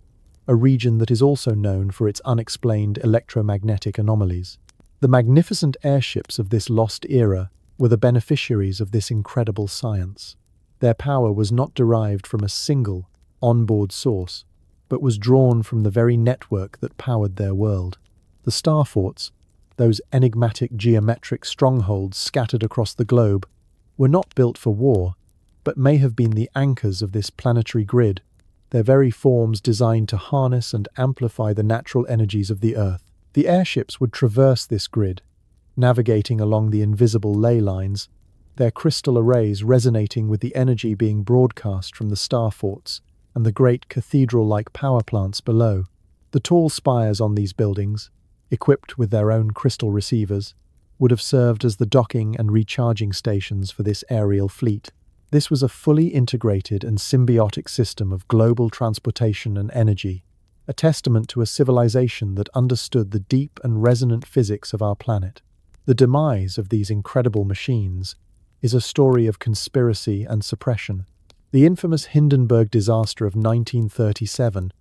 S1: a region that is also known for its unexplained electromagnetic anomalies. The magnificent airships of this lost era were the beneficiaries of this incredible science. Their power was not derived from a single, onboard source, but was drawn from the very network that powered their world. The star forts, those enigmatic geometric strongholds scattered across the globe, were not built for war, but may have been the anchors of this planetary grid, their very forms designed to harness and amplify the natural energies of the Earth. The airships would traverse this grid, navigating along the invisible ley lines, their crystal arrays resonating with the energy being broadcast from the star forts and the great cathedral-like power plants below. The tall spires on these buildings, equipped with their own crystal receivers, would have served as the docking and recharging stations for this aerial fleet. This was a fully integrated and symbiotic system of global transportation and energy, a testament to a civilization that understood the deep and resonant physics of our planet. The demise of these incredible machines is a story of conspiracy and suppression. The infamous Hindenburg disaster of 1937,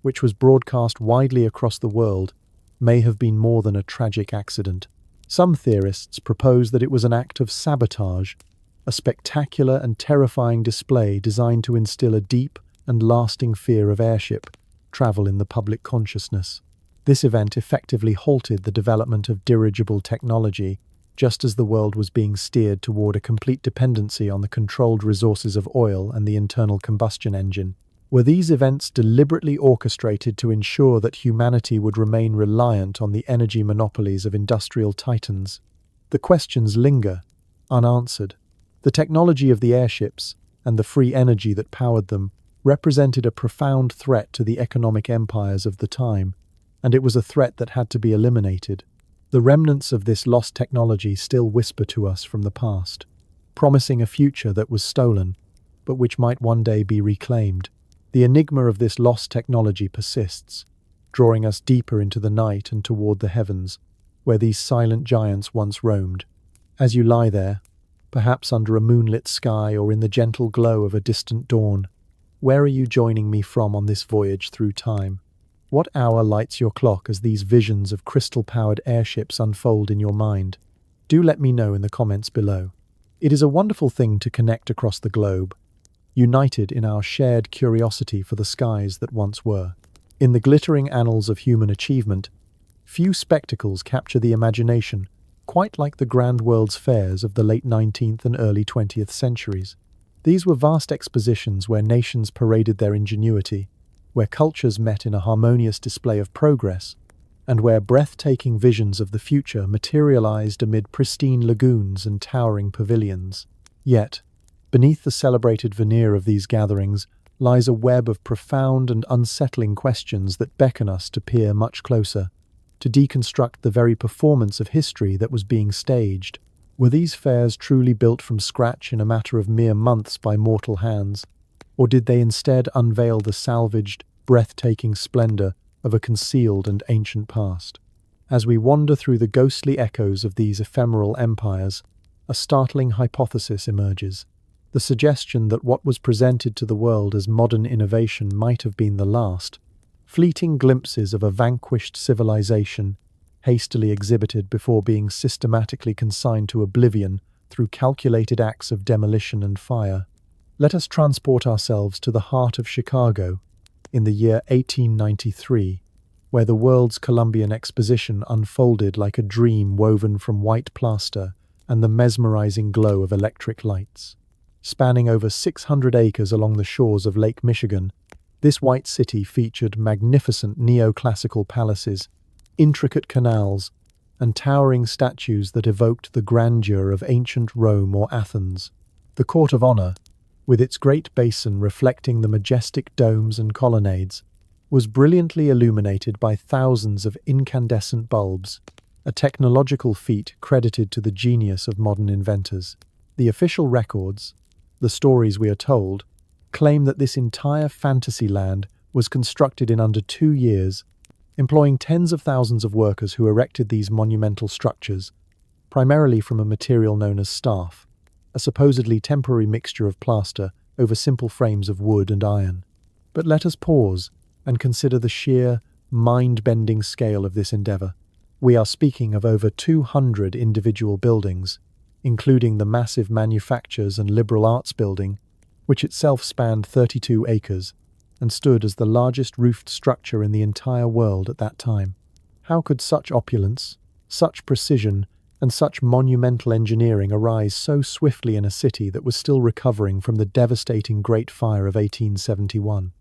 S1: which was broadcast widely across the world, may have been more than a tragic accident. Some theorists propose that it was an act of sabotage, a spectacular and terrifying display designed to instill a deep and lasting fear of airship travel in the public consciousness. This event effectively halted the development of dirigible technology just as the world was being steered toward a complete dependency on the controlled resources of oil and the internal combustion engine. Were these events deliberately orchestrated to ensure that humanity would remain reliant on the energy monopolies of industrial titans? The questions linger, unanswered. The technology of the airships, and the free energy that powered them, represented a profound threat to the economic empires of the time, and it was a threat that had to be eliminated. The remnants of this lost technology still whisper to us from the past, promising a future that was stolen, but which might one day be reclaimed. The enigma of this lost technology persists, drawing us deeper into the night and toward the heavens, where these silent giants once roamed. As you lie there, perhaps under a moonlit sky or in the gentle glow of a distant dawn, where are you joining me from on this voyage through time? What hour lights your clock as these visions of crystal-powered airships unfold in your mind? Do let me know in the comments below. It is a wonderful thing to connect across the globe, united in our shared curiosity for the skies that once were. In the glittering annals of human achievement, few spectacles capture the imagination quite like the grand world's fairs of the late 19th and early 20th centuries. These were vast expositions where nations paraded their ingenuity, where cultures met in a harmonious display of progress, and where breathtaking visions of the future materialized amid pristine lagoons and towering pavilions. Yet, beneath the celebrated veneer of these gatherings lies a web of profound and unsettling questions that beckon us to peer much closer, to deconstruct the very performance of history that was being staged. Were these fairs truly built from scratch in a matter of mere months by mortal hands, or did they instead unveil the salvaged, breathtaking splendor of a concealed and ancient past? As we wander through the ghostly echoes of these ephemeral empires, a startling hypothesis emerges. The suggestion that what was presented to the world as modern innovation might have been the last, fleeting glimpses of a vanquished civilization, hastily exhibited before being systematically consigned to oblivion through calculated acts of demolition and fire. Let us transport ourselves to the heart of Chicago, in the year 1893, where the world's Columbian Exposition unfolded like a dream woven from white plaster and the mesmerizing glow of electric lights. Spanning over 600 acres along the shores of Lake Michigan, this white city featured magnificent neoclassical palaces, intricate canals, and towering statues that evoked the grandeur of ancient Rome or Athens. The Court of Honor, with its great basin reflecting the majestic domes and colonnades, was brilliantly illuminated by thousands of incandescent bulbs, a technological feat credited to the genius of modern inventors. The official records, the stories we are told, claim that this entire fantasy land was constructed in under 2 years, employing tens of thousands of workers who erected these monumental structures, primarily from a material known as staff, a supposedly temporary mixture of plaster over simple frames of wood and iron. But let us pause and consider the sheer, mind-bending scale of this endeavor. We are speaking of over 200 individual buildings, including the massive manufactures and liberal arts building, which itself spanned 32 acres and stood as the largest roofed structure in the entire world at that time. How could such opulence, such precision, and such monumental engineering arise so swiftly in a city that was still recovering from the devastating Great Fire of 1871?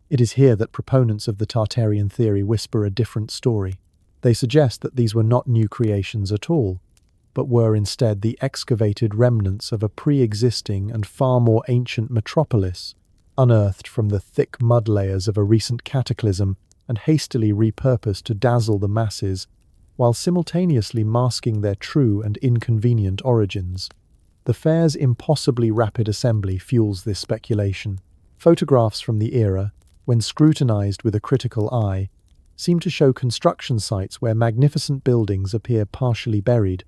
S1: It is here that proponents of the Tartarian theory whisper a different story. They suggest that these were not new creations at all, but were instead the excavated remnants of a pre-existing and far more ancient metropolis, unearthed from the thick mud layers of a recent cataclysm and hastily repurposed to dazzle the masses, while simultaneously masking their true and inconvenient origins. The fair's impossibly rapid assembly fuels this speculation. Photographs from the era, when scrutinized with a critical eye, seem to show construction sites where magnificent buildings appear partially buried,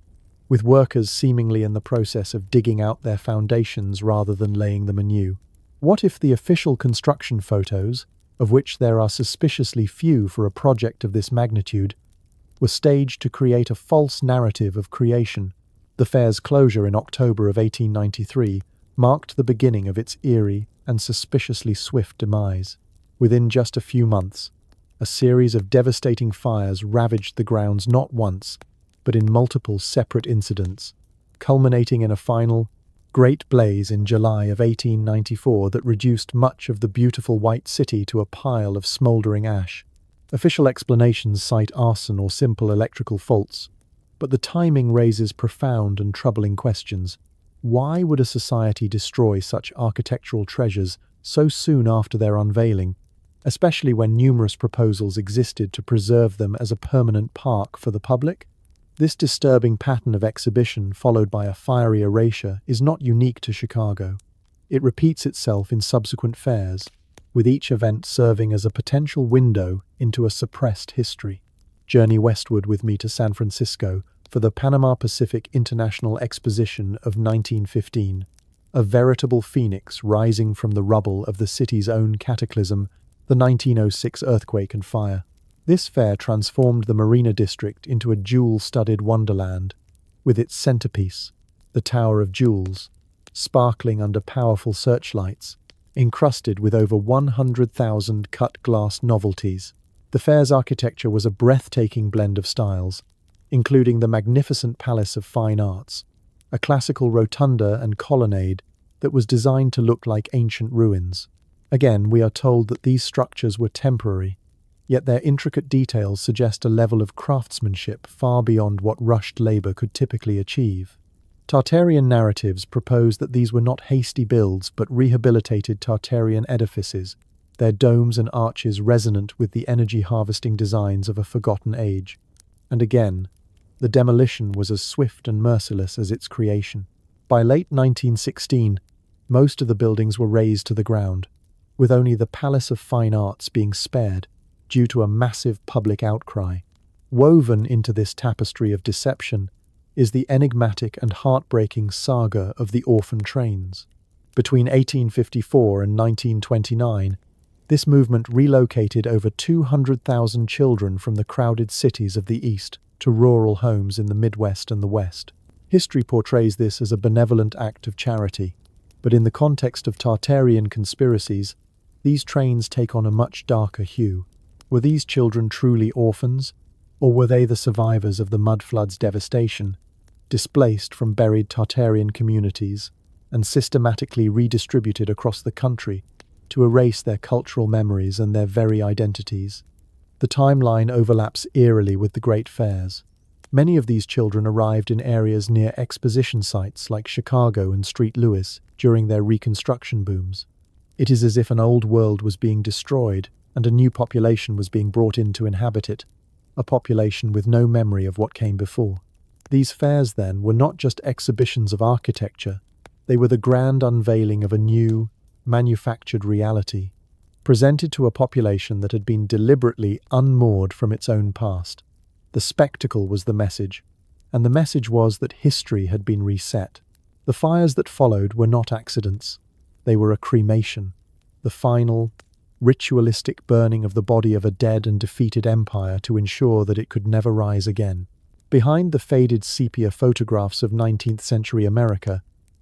S1: with workers seemingly in the process of digging out their foundations rather than laying them anew. What if the official construction photos, of which there are suspiciously few for a project of this magnitude, were staged to create a false narrative of creation? The fair's closure in October of 1893 marked the beginning of its eerie and suspiciously swift demise. Within just a few months, a series of devastating fires ravaged the grounds not once, but in multiple separate incidents, culminating in a final, great blaze in July of 1894 that reduced much of the beautiful white city to a pile of smouldering ash. Official explanations cite arson or simple electrical faults, but the timing raises profound and troubling questions. Why would a society destroy such architectural treasures so soon after their unveiling, especially when numerous proposals existed to preserve them as a permanent park for the public? This disturbing pattern of exhibition, followed by a fiery erasure, is not unique to Chicago. It repeats itself in subsequent fairs, with each event serving as a potential window into a suppressed history. Journey westward with me to San Francisco for the Panama Pacific International Exposition of 1915, a veritable phoenix rising from the rubble of the city's own cataclysm, the 1906 earthquake and fire. This fair transformed the Marina District into a jewel-studded wonderland, with its centerpiece, the Tower of Jewels, sparkling under powerful searchlights, encrusted with over 100,000 cut-glass novelties. The fair's architecture was a breathtaking blend of styles, including the magnificent Palace of Fine Arts, a classical rotunda and colonnade that was designed to look like ancient ruins. Again, we are told that these structures were temporary, yet their intricate details suggest a level of craftsmanship far beyond what rushed labor could typically achieve. Tartarian narratives propose that these were not hasty builds but rehabilitated Tartarian edifices, their domes and arches resonant with the energy-harvesting designs of a forgotten age. And again, the demolition was as swift and merciless as its creation. By late 1916, most of the buildings were razed to the ground, with only the Palace of Fine Arts being spared due to a massive public outcry. Woven into this tapestry of deception is the enigmatic and heartbreaking saga of the Orphan trains. Between 1854 and 1929, this movement relocated over 200,000 children from the crowded cities of the East to rural homes in the Midwest and the West. History portrays this as a benevolent act of charity, but in the context of Tartarian conspiracies, these trains take on a much darker hue. Were these children truly orphans, or were they the survivors of the mudflood's devastation, displaced from buried Tartarian communities and systematically redistributed across the country to erase their cultural memories and their very identities? The timeline overlaps eerily with the Great Fairs. Many of these children arrived in areas near exposition sites like Chicago and St. Louis during their Reconstruction booms. It is as if an old world was being destroyed and a new population was being brought in to inhabit it, a population with no memory of what came before. These fairs, then, were not just exhibitions of architecture, they were the grand unveiling of a new, manufactured reality, presented to a population that had been deliberately unmoored from its own past. The spectacle was the message, and the message was that history had been reset. The fires that followed were not accidents. They were a cremation, the final, ritualistic burning of the body of a dead and defeated empire to ensure that it could never rise again. Behind the faded sepia photographs of 19th century America,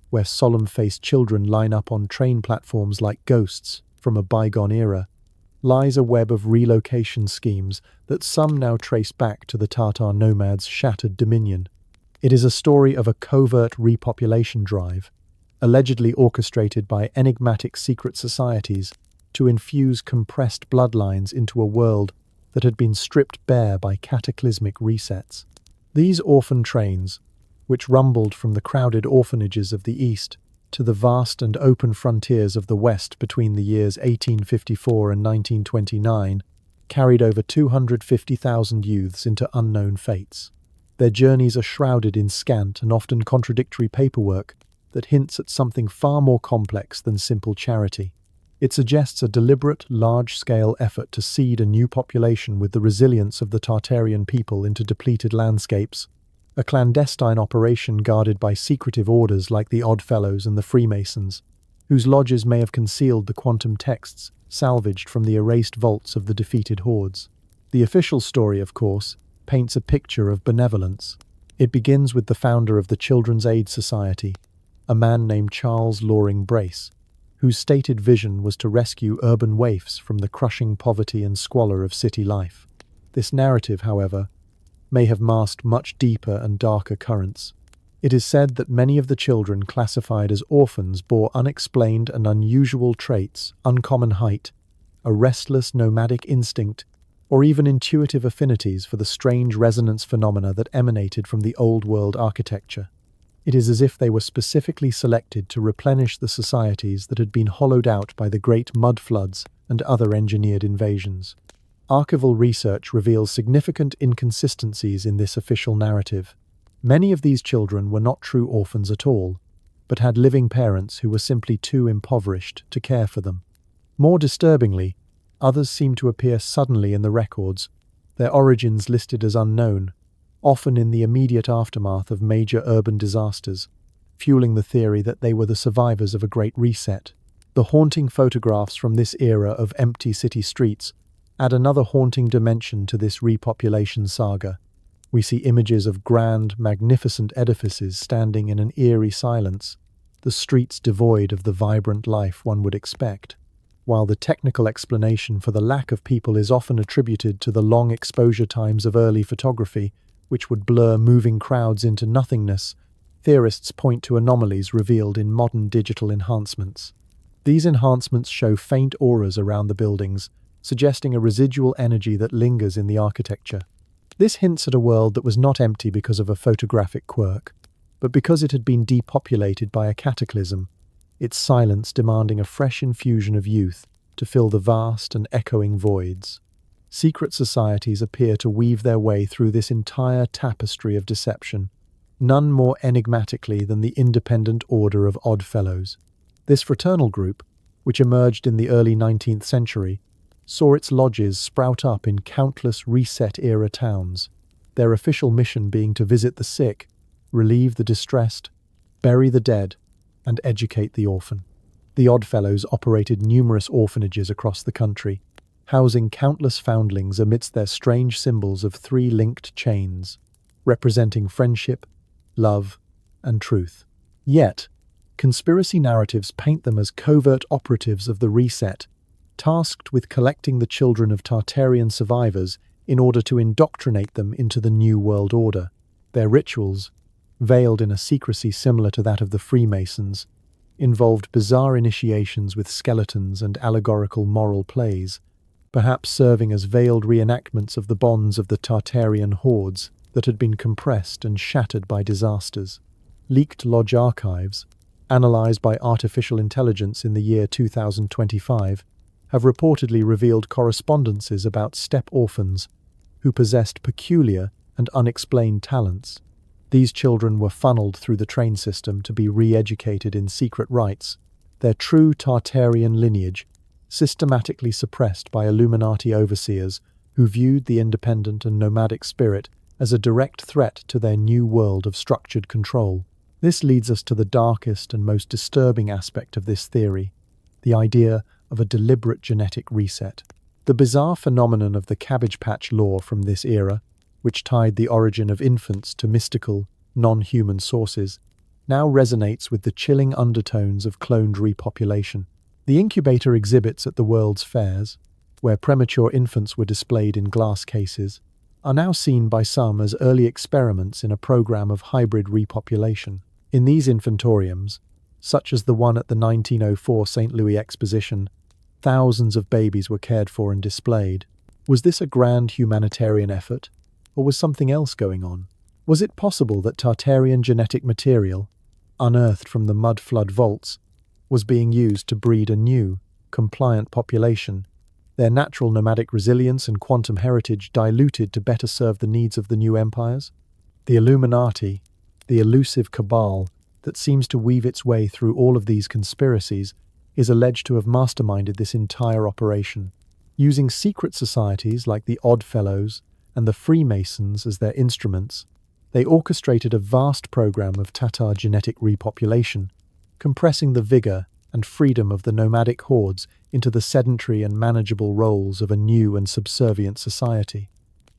S1: where solemn-faced children line up on train platforms like ghosts from a bygone era, lies a web of relocation schemes that some now trace back to the Tatar nomads' shattered dominion. It is a story of a covert repopulation drive, allegedly orchestrated by enigmatic secret societies to infuse compressed bloodlines into a world that had been stripped bare by cataclysmic resets. These orphan trains, which rumbled from the crowded orphanages of the East to the vast and open frontiers of the West between the years 1854 and 1929, carried over 250,000 youths into unknown fates. Their journeys are shrouded in scant and often contradictory paperwork that hints at something far more complex than simple charity. It suggests a deliberate, large-scale effort to seed a new population with the resilience of the Tartarian people into depleted landscapes, a clandestine operation guarded by secretive orders like the Oddfellows and the Freemasons, whose lodges may have concealed the quantum texts salvaged from the erased vaults of the defeated hordes. The official story, of course, paints a picture of benevolence. It begins with the founder of the Children's Aid Society, a man named Charles Loring Brace, whose stated vision was to rescue urban waifs from the crushing poverty and squalor of city life. This narrative, however, may have masked much deeper and darker currents. It is said that many of the children classified as orphans bore unexplained and unusual traits, uncommon height, a restless nomadic instinct, or even intuitive affinities for the strange resonance phenomena that emanated from the old world architecture. It is as if they were specifically selected to replenish the societies that had been hollowed out by the great mud floods and other engineered invasions. Archival research reveals significant inconsistencies in this official narrative. Many of these children were not true orphans at all, but had living parents who were simply too impoverished to care for them. More disturbingly, others seem to appear suddenly in the records, their origins listed as unknown, often in the immediate aftermath of major urban disasters, fueling the theory that they were the survivors of a great reset. The haunting photographs from this era of empty city streets add another haunting dimension to this repopulation saga. We see images of grand, magnificent edifices standing in an eerie silence, the streets devoid of the vibrant life one would expect. While the technical explanation for the lack of people is often attributed to the long exposure times of early photography, which would blur moving crowds into nothingness, theorists point to anomalies revealed in modern digital enhancements. These enhancements show faint auras around the buildings, suggesting a residual energy that lingers in the architecture. This hints at a world that was not empty because of a photographic quirk, but because it had been depopulated by a cataclysm, its silence demanding a fresh infusion of youth to fill the vast and echoing voids. Secret societies appear to weave their way through this entire tapestry of deception, none more enigmatically than the Independent Order of Odd Fellows. This fraternal group, which emerged in the early 19th century, saw its lodges sprout up in countless Reset-era towns, their official mission being to visit the sick, relieve the distressed, bury the dead, and educate the orphan. The Oddfellows operated numerous orphanages across the country, housing countless foundlings amidst their strange symbols of three linked chains, representing friendship, love, and truth. Yet, conspiracy narratives paint them as covert operatives of the Reset, tasked with collecting the children of Tartarian survivors in order to indoctrinate them into the New World Order. Their rituals, veiled in a secrecy similar to that of the Freemasons, involved bizarre initiations with skeletons and allegorical moral plays, perhaps serving as veiled reenactments of the bonds of the Tartarian hordes that had been compressed and shattered by disasters. Leaked lodge archives, analyzed by artificial intelligence in the year 2025, have reportedly revealed correspondences about steppe orphans who possessed peculiar and unexplained talents. These children were funneled through the train system to be re-educated in secret rites, their true Tartarian lineage systematically suppressed by Illuminati overseers who viewed the independent and nomadic spirit as a direct threat to their new world of structured control. This leads us to the darkest and most disturbing aspect of this theory, the idea of a deliberate genetic reset. The bizarre phenomenon of the Cabbage Patch lore from this era, which tied the origin of infants to mystical, non-human sources, now resonates with the chilling undertones of cloned repopulation. The incubator exhibits at the world's fairs, where premature infants were displayed in glass cases, are now seen by some as early experiments in a program of hybrid repopulation. In these infantoriums, such as the one at the 1904 St. Louis Exposition, thousands of babies were cared for and displayed. Was this a grand humanitarian effort, or was something else going on? Was it possible that Tartarian genetic material, unearthed from the mud flood vaults, was being used to breed a new, compliant population, their natural nomadic resilience and quantum heritage diluted to better serve the needs of the new empires? The Illuminati, the elusive cabal that seems to weave its way through all of these conspiracies, is alleged to have masterminded this entire operation. Using secret societies like the Odd Fellows and the Freemasons as their instruments, they orchestrated a vast program of Tatar genetic repopulation, compressing the vigor and freedom of the nomadic hordes into the sedentary and manageable roles of a new and subservient society.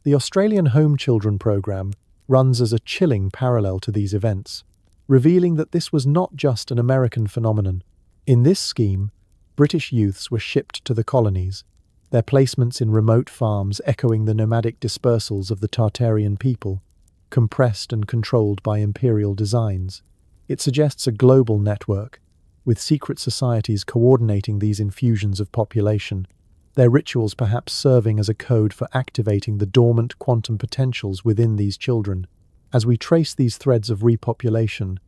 S1: The Australian Home Children program runs as a chilling parallel to these events, revealing that this was not just an American phenomenon. In this scheme, British youths were shipped to the colonies, their placements in remote farms echoing the nomadic dispersals of the Tartarian people, compressed and controlled by imperial designs. It suggests a global network, with secret societies coordinating these infusions of population, their rituals perhaps serving as a code for activating the dormant quantum potentials within these children. As we trace these threads of repopulation,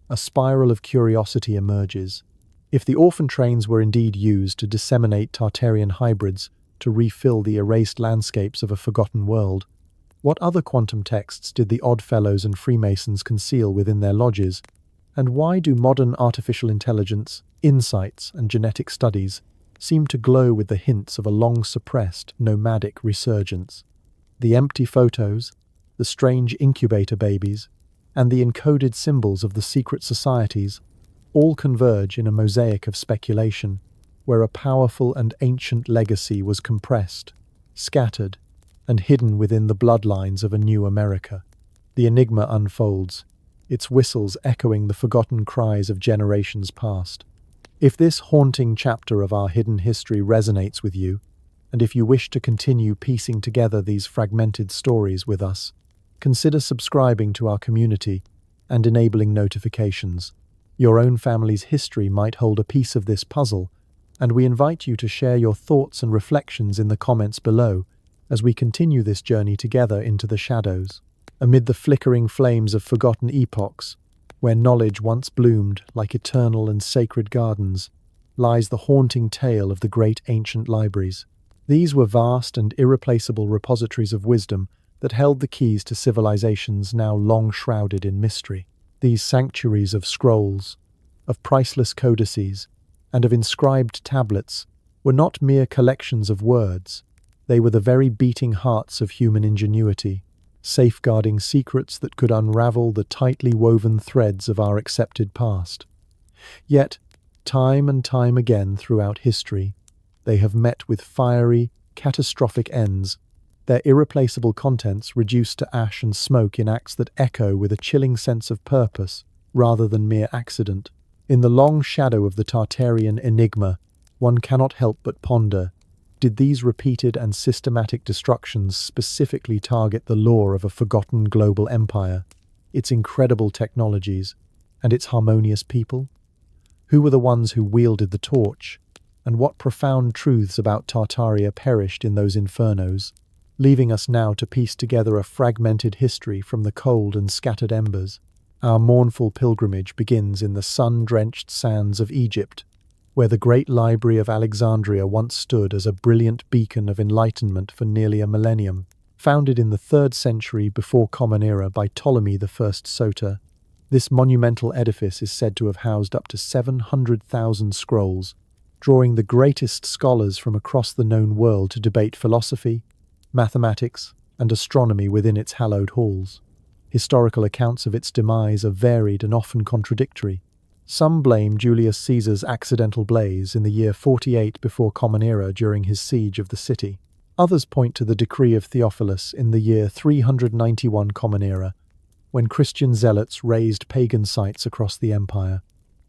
S1: a spiral of curiosity emerges. If the orphan trains were indeed used to disseminate Tartarian hybrids to refill the erased landscapes of a forgotten world, what other quantum texts did the Oddfellows and Freemasons conceal within their lodges? And why do modern artificial intelligence, insights, and genetic studies seem to glow with the hints of a long-suppressed nomadic resurgence? The empty photos, the strange incubator babies, and the encoded symbols of the secret societies all converge in a mosaic of speculation, where a powerful and ancient legacy was compressed, scattered, and hidden within the bloodlines of a new America. The enigma unfolds, its whistles echoing the forgotten cries of generations past. If this haunting chapter of our hidden history resonates with you, and if you wish to continue piecing together these fragmented stories with us, consider subscribing to our community and enabling notifications. Your own family's history might hold a piece of this puzzle, and we invite you to share your thoughts and reflections in the comments below as we continue this journey together into the shadows. Amid the flickering flames of forgotten epochs, where knowledge once bloomed like eternal and sacred gardens, lies the haunting tale of the great ancient libraries. These were vast and irreplaceable repositories of wisdom that held the keys to civilizations now long shrouded in mystery. These sanctuaries of scrolls, of priceless codices, and of inscribed tablets were not mere collections of words. They were the very beating hearts of human ingenuity, safeguarding secrets that could unravel the tightly woven threads of our accepted past. Yet, time and time again throughout history, they have met with fiery, catastrophic ends, their irreplaceable contents reduced to ash and smoke in acts that echo with a chilling sense of purpose rather than mere accident. In the long shadow of the Tartarian enigma, one cannot help but ponder, did these repeated and systematic destructions specifically target the lore of a forgotten global empire, its incredible technologies, and its harmonious people? Who were the ones who wielded the torch, and what profound truths about Tartaria perished in those infernos, leaving us now to piece together a fragmented history from the cold and scattered embers? Our mournful pilgrimage begins in the sun-drenched sands of Egypt, where the great library of Alexandria once stood as a brilliant beacon of enlightenment for nearly a millennium. Founded in the 3rd century before Common Era by Ptolemy I Soter, this monumental edifice is said to have housed up to 700,000 scrolls, drawing the greatest scholars from across the known world to debate philosophy, mathematics, and astronomy within its hallowed halls. Historical accounts of its demise are varied and often contradictory. Some blame Julius Caesar's accidental blaze in the year 48 before Common Era during his siege of the city. Others point to the decree of Theophilus in the year 391 Common Era, when Christian zealots razed pagan sites across the empire.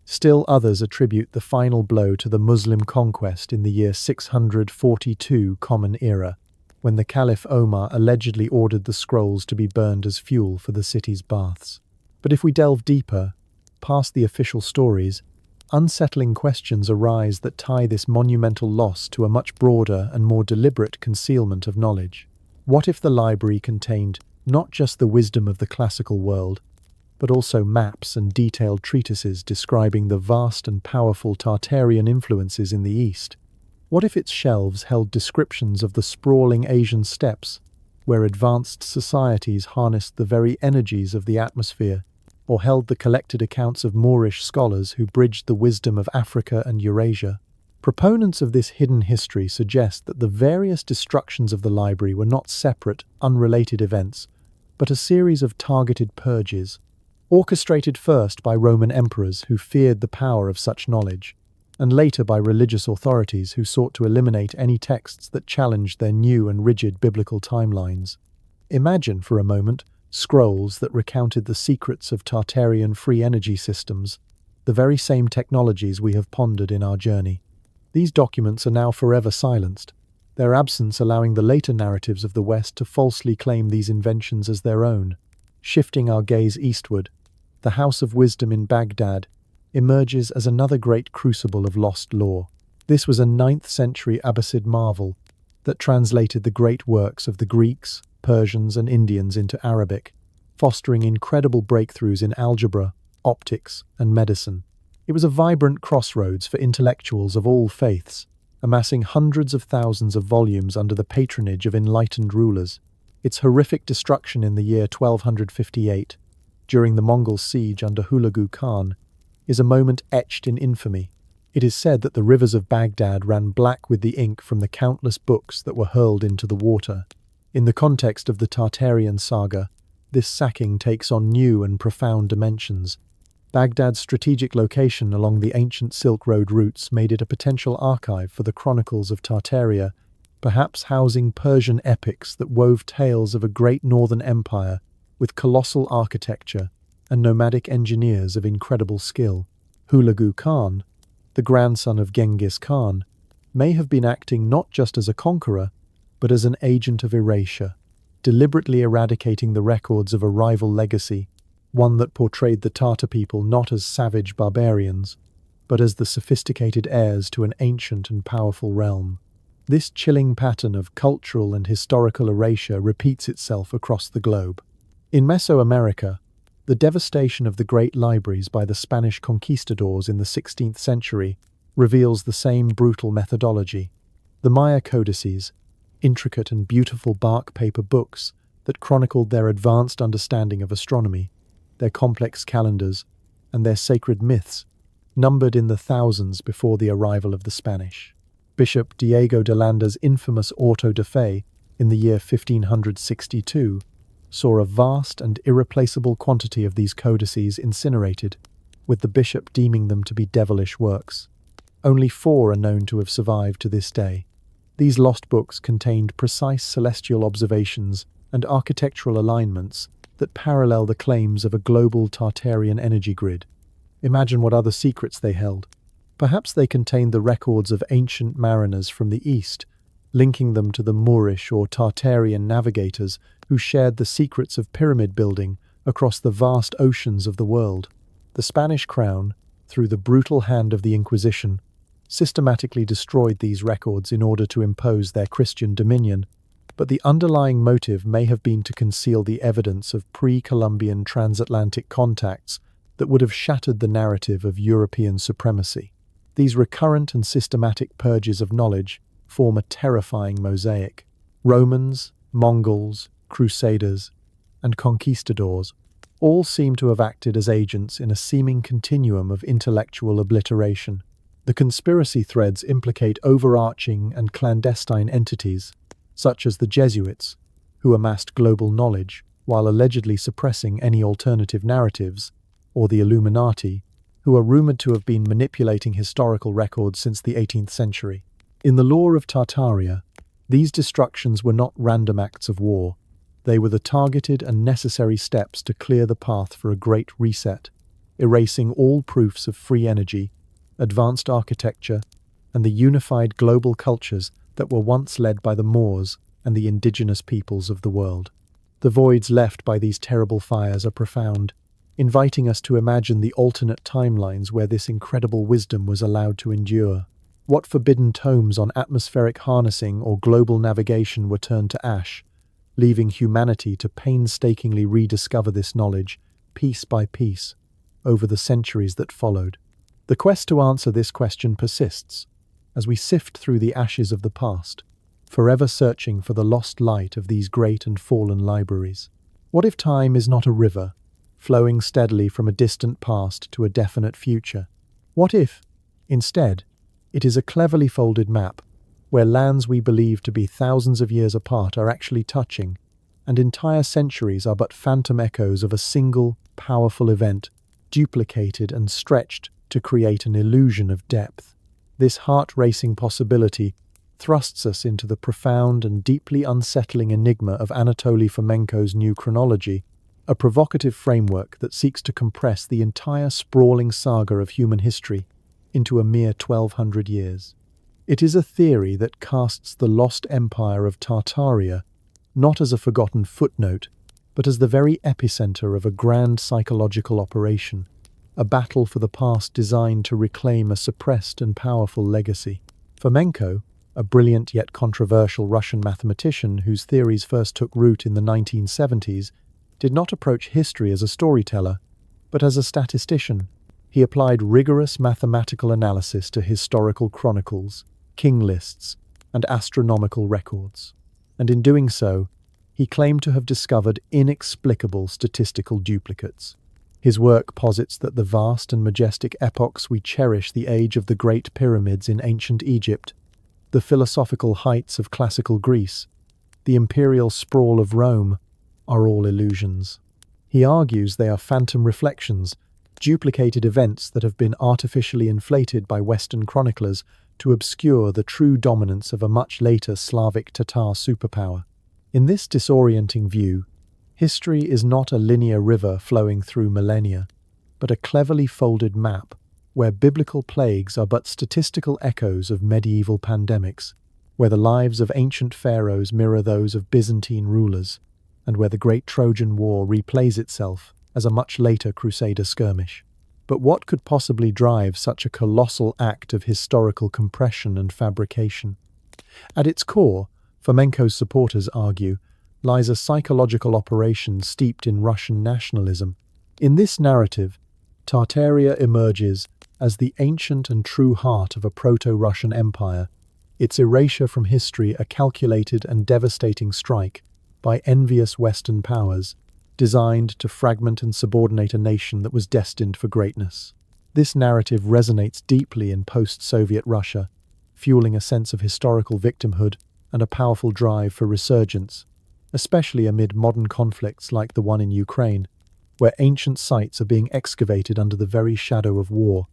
S1: Still others attribute the final blow to the Muslim conquest in the year 642 Common Era, when the Caliph Omar allegedly ordered the scrolls to be burned as fuel for the city's baths. But if we delve deeper, past the official stories, unsettling questions arise that tie this monumental loss to a much broader and more deliberate concealment of knowledge. What if the library contained not just the wisdom of the classical world, but also maps and detailed treatises describing the vast and powerful Tartarian influences in the East? What if its shelves held descriptions of the sprawling Asian steppes, where advanced societies harnessed the very energies of the atmosphere, or held the collected accounts of Moorish scholars who bridged the wisdom of Africa and Eurasia? Proponents of this hidden history suggest that the various destructions of the library were not separate, unrelated events, but a series of targeted purges, orchestrated first by Roman emperors who feared the power of such knowledge, and later by religious authorities who sought to eliminate any texts that challenged their new and rigid biblical timelines. Imagine, for a moment, scrolls that recounted the secrets of Tartarian free energy systems, the very same technologies we have pondered in our journey. These documents are now forever silenced, their absence allowing the later narratives of the West to falsely claim these inventions as their own. Shifting our gaze eastward, the House of Wisdom in Baghdad emerges as another great crucible of lost lore. This was a 9th century Abbasid marvel that translated the great works of the Greeks, Persians, and Indians into Arabic, fostering incredible breakthroughs in algebra, optics, and medicine. It was a vibrant crossroads for intellectuals of all faiths, amassing hundreds of thousands of volumes under the patronage of enlightened rulers. Its horrific destruction in the year 1258, during the Mongol siege under Hulagu Khan, is a moment etched in infamy. It is said that the rivers of Baghdad ran black with the ink from the countless books that were hurled into the water. In the context of the Tartarian saga, this sacking takes on new and profound dimensions. Baghdad's strategic location along the ancient Silk Road routes made it a potential archive for the chronicles of Tartaria, perhaps housing Persian epics that wove tales of a great northern empire with colossal architecture and nomadic engineers of incredible skill. Hulagu Khan, the grandson of Genghis Khan, may have been acting not just as a conqueror, but as an agent of erasure, deliberately eradicating the records of a rival legacy, one that portrayed the Tartar people not as savage barbarians, but as the sophisticated heirs to an ancient and powerful realm. This chilling pattern of cultural and historical erasure repeats itself across the globe. In Mesoamerica, the devastation of the great libraries by the Spanish conquistadors in the 16th century reveals the same brutal methodology. The Maya codices, intricate and beautiful bark paper books that chronicled their advanced understanding of astronomy, their complex calendars, and their sacred myths, numbered in the thousands before the arrival of the Spanish. Bishop Diego de Landa's infamous auto de fe in the year 1562 saw a vast and irreplaceable quantity of these codices incinerated, with the bishop deeming them to be devilish works. Only 4 are known to have survived to this day. These lost books contained precise celestial observations and architectural alignments that parallel the claims of a global Tartarian energy grid. Imagine what other secrets they held. Perhaps they contained the records of ancient mariners from the east, linking them to the Moorish or Tartarian navigators who shared the secrets of pyramid building across the vast oceans of the world. The Spanish crown, through the brutal hand of the Inquisition, systematically destroyed these records in order to impose their Christian dominion, but the underlying motive may have been to conceal the evidence of pre-Columbian transatlantic contacts that would have shattered the narrative of European supremacy. These recurrent and systematic purges of knowledge form a terrifying mosaic. Romans, Mongols, Crusaders, and conquistadors all seem to have acted as agents in a seeming continuum of intellectual obliteration. The conspiracy threads implicate overarching and clandestine entities, such as the Jesuits, who amassed global knowledge while allegedly suppressing any alternative narratives, or the Illuminati, who are rumored to have been manipulating historical records since the 18th century. In the lore of Tartaria, these destructions were not random acts of war. They were the targeted and necessary steps to clear the path for a great reset, erasing all proofs of free energy, advanced architecture, and the unified global cultures that were once led by the Moors and the indigenous peoples of the world. The voids left by these terrible fires are profound, inviting us to imagine the alternate timelines where this incredible wisdom was allowed to endure. What forbidden tomes on atmospheric harnessing or global navigation were turned to ash, leaving humanity to painstakingly rediscover this knowledge, piece by piece, over the centuries that followed? The quest to answer this question persists, as we sift through the ashes of the past, forever searching for the lost light of these great and fallen libraries. What if time is not a river, flowing steadily from a distant past to a definite future? What if, instead, it is a cleverly folded map, where lands we believe to be thousands of years apart are actually touching, and entire centuries are but phantom echoes of a single, powerful event, duplicated and stretched to create an illusion of depth? This heart-racing possibility thrusts us into the profound and deeply unsettling enigma of Anatoly Fomenko's new Chronology, a provocative framework that seeks to compress the entire sprawling saga of human history into a mere 1,200 years. It is a theory that casts the lost empire of Tartaria not as a forgotten footnote, but as the very epicenter of a grand psychological operation, a battle for the past designed to reclaim a suppressed and powerful legacy. Fomenko, a brilliant yet controversial Russian mathematician whose theories first took root in the 1970s, did not approach history as a storyteller, but as a statistician. He applied rigorous mathematical analysis to historical chronicles, king lists, and astronomical records. And in doing so, he claimed to have discovered inexplicable statistical duplicates. His work posits that the vast and majestic epochs we cherish, the age of the Great Pyramids in ancient Egypt, the philosophical heights of classical Greece, the imperial sprawl of Rome, are all illusions. He argues they are phantom reflections, duplicated events that have been artificially inflated by Western chroniclers to obscure the true dominance of a much later Slavic Tatar superpower. In this disorienting view, history is not a linear river flowing through millennia, but a cleverly folded map where biblical plagues are but statistical echoes of medieval pandemics, where the lives of ancient pharaohs mirror those of Byzantine rulers, and where the Great Trojan War replays itself as a much later Crusader skirmish. But what could possibly drive such a colossal act of historical compression and fabrication? At its core, Fomenko's supporters argue, lies a psychological operation steeped in Russian nationalism. In this narrative, Tartaria emerges as the ancient and true heart of a proto-Russian empire, its erasure from history a calculated and devastating strike by envious Western powers, designed to fragment and subordinate a nation that was destined for greatness. This narrative resonates deeply in post-Soviet Russia, fueling a sense of historical victimhood and a powerful drive for resurgence, especially amid modern conflicts like the one in Ukraine, where ancient sites are being excavated under the very shadow of war,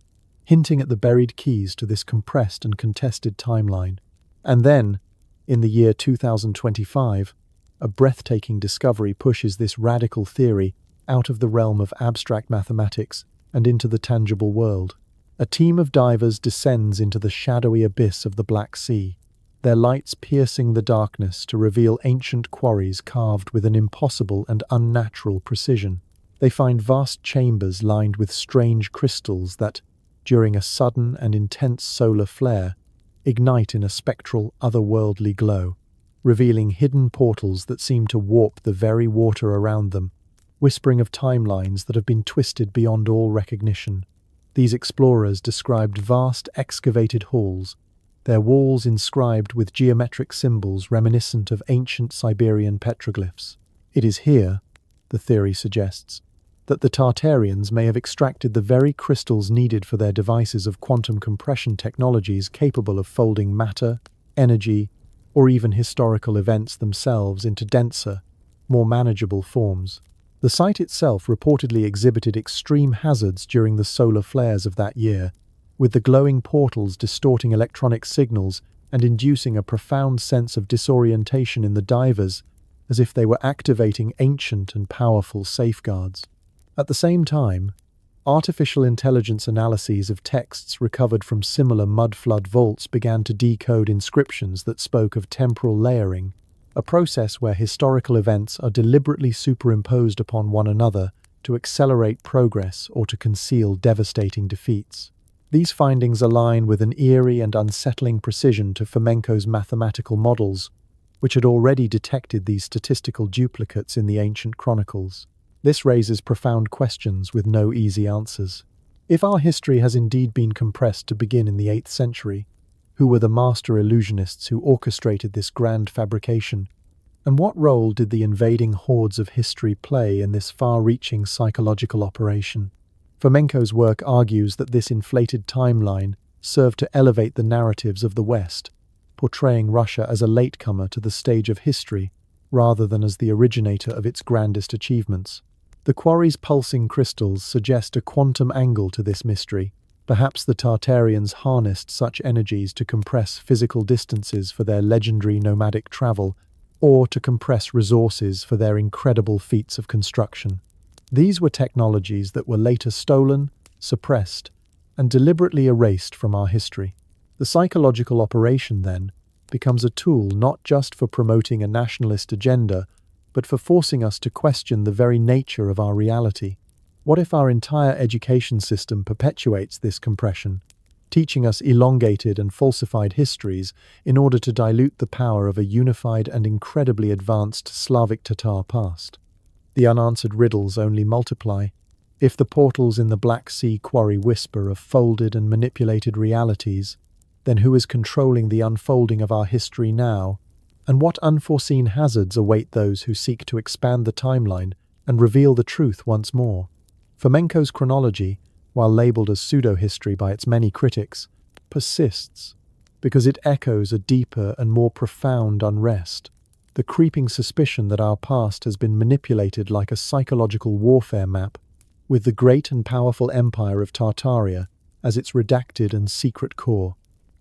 S1: hinting at the buried keys to this compressed and contested timeline. And then, in the year 2025, a breathtaking discovery pushes this radical theory out of the realm of abstract mathematics and into the tangible world. A team of divers descends into the shadowy abyss of the Black Sea, their lights piercing the darkness to reveal ancient quarries carved with an impossible and unnatural precision. They find vast chambers lined with strange crystals that, during a sudden and intense solar flare, ignite in a spectral, otherworldly glow, revealing hidden portals that seem to warp the very water around them, whispering of timelines that have been twisted beyond all recognition. These explorers described vast excavated halls, their walls inscribed with geometric symbols reminiscent of ancient Siberian petroglyphs. It is here, the theory suggests, that the Tartarians may have extracted the very crystals needed for their devices of quantum compression technologies capable of folding matter, energy, or even historical events themselves into denser, more manageable forms. The site itself reportedly exhibited extreme hazards during the solar flares of that year, with the glowing portals distorting electronic signals and inducing a profound sense of disorientation in the divers, as if they were activating ancient and powerful safeguards. At the same time, artificial intelligence analyses of texts recovered from similar mud-flood vaults began to decode inscriptions that spoke of temporal layering, a process where historical events are deliberately superimposed upon one another to accelerate progress or to conceal devastating defeats. These findings align with an eerie and unsettling precision to Fomenko's mathematical models, which had already detected these statistical duplicates in the ancient chronicles. This raises profound questions with no easy answers. If our history has indeed been compressed to begin in the 8th century, who were the master illusionists who orchestrated this grand fabrication? And what role did the invading hordes of history play in this far-reaching psychological operation? Fomenko's work argues that this inflated timeline served to elevate the narratives of the West, portraying Russia as a latecomer to the stage of history rather than as the originator of its grandest achievements. The quarry's pulsing crystals suggest a quantum angle to this mystery. Perhaps the Tartarians harnessed such energies to compress physical distances for their legendary nomadic travel, or to compress resources for their incredible feats of construction. These were technologies that were later stolen, suppressed, and deliberately erased from our history. The psychological operation, then, becomes a tool not just for promoting a nationalist agenda, but for forcing us to question the very nature of our reality. What if our entire education system perpetuates this compression, teaching us elongated and falsified histories in order to dilute the power of a unified and incredibly advanced Slavic Tatar past? The unanswered riddles only multiply. If the portals in the Black Sea quarry whisper of folded and manipulated realities, then who is controlling the unfolding of our history now? And what unforeseen hazards await those who seek to expand the timeline and reveal the truth once more? Fomenko's Chronology, while labelled as pseudo-history by its many critics, persists because it echoes a deeper and more profound unrest, the creeping suspicion that our past has been manipulated like a psychological warfare map, with the great and powerful empire of Tartaria as its redacted and secret core.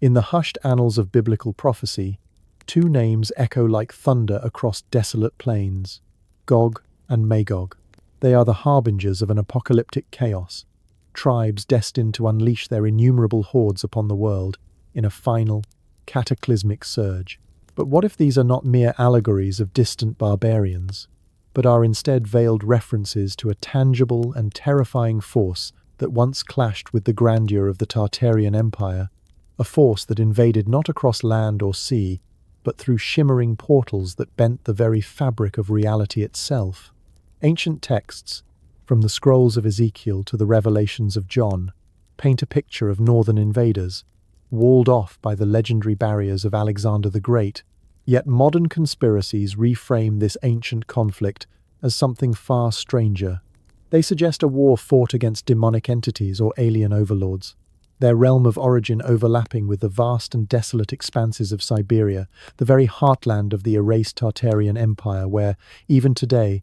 S1: In the hushed annals of biblical prophecy, two names echo like thunder across desolate plains: Gog and Magog. They are the harbingers of an apocalyptic chaos, tribes destined to unleash their innumerable hordes upon the world in a final, cataclysmic surge. But what if these are not mere allegories of distant barbarians, but are instead veiled references to a tangible and terrifying force that once clashed with the grandeur of the Tartarian Empire, a force that invaded not across land or sea, but through shimmering portals that bent the very fabric of reality itself? Ancient texts, from the scrolls of Ezekiel to the revelations of John, paint a picture of northern invaders, walled off by the legendary barriers of Alexander the Great. Yet modern conspiracies reframe this ancient conflict as something far stranger. They suggest a war fought against demonic entities or alien overlords, their realm of origin overlapping with the vast and desolate expanses of Siberia, the very heartland of the erased Tartarian Empire, where, even today,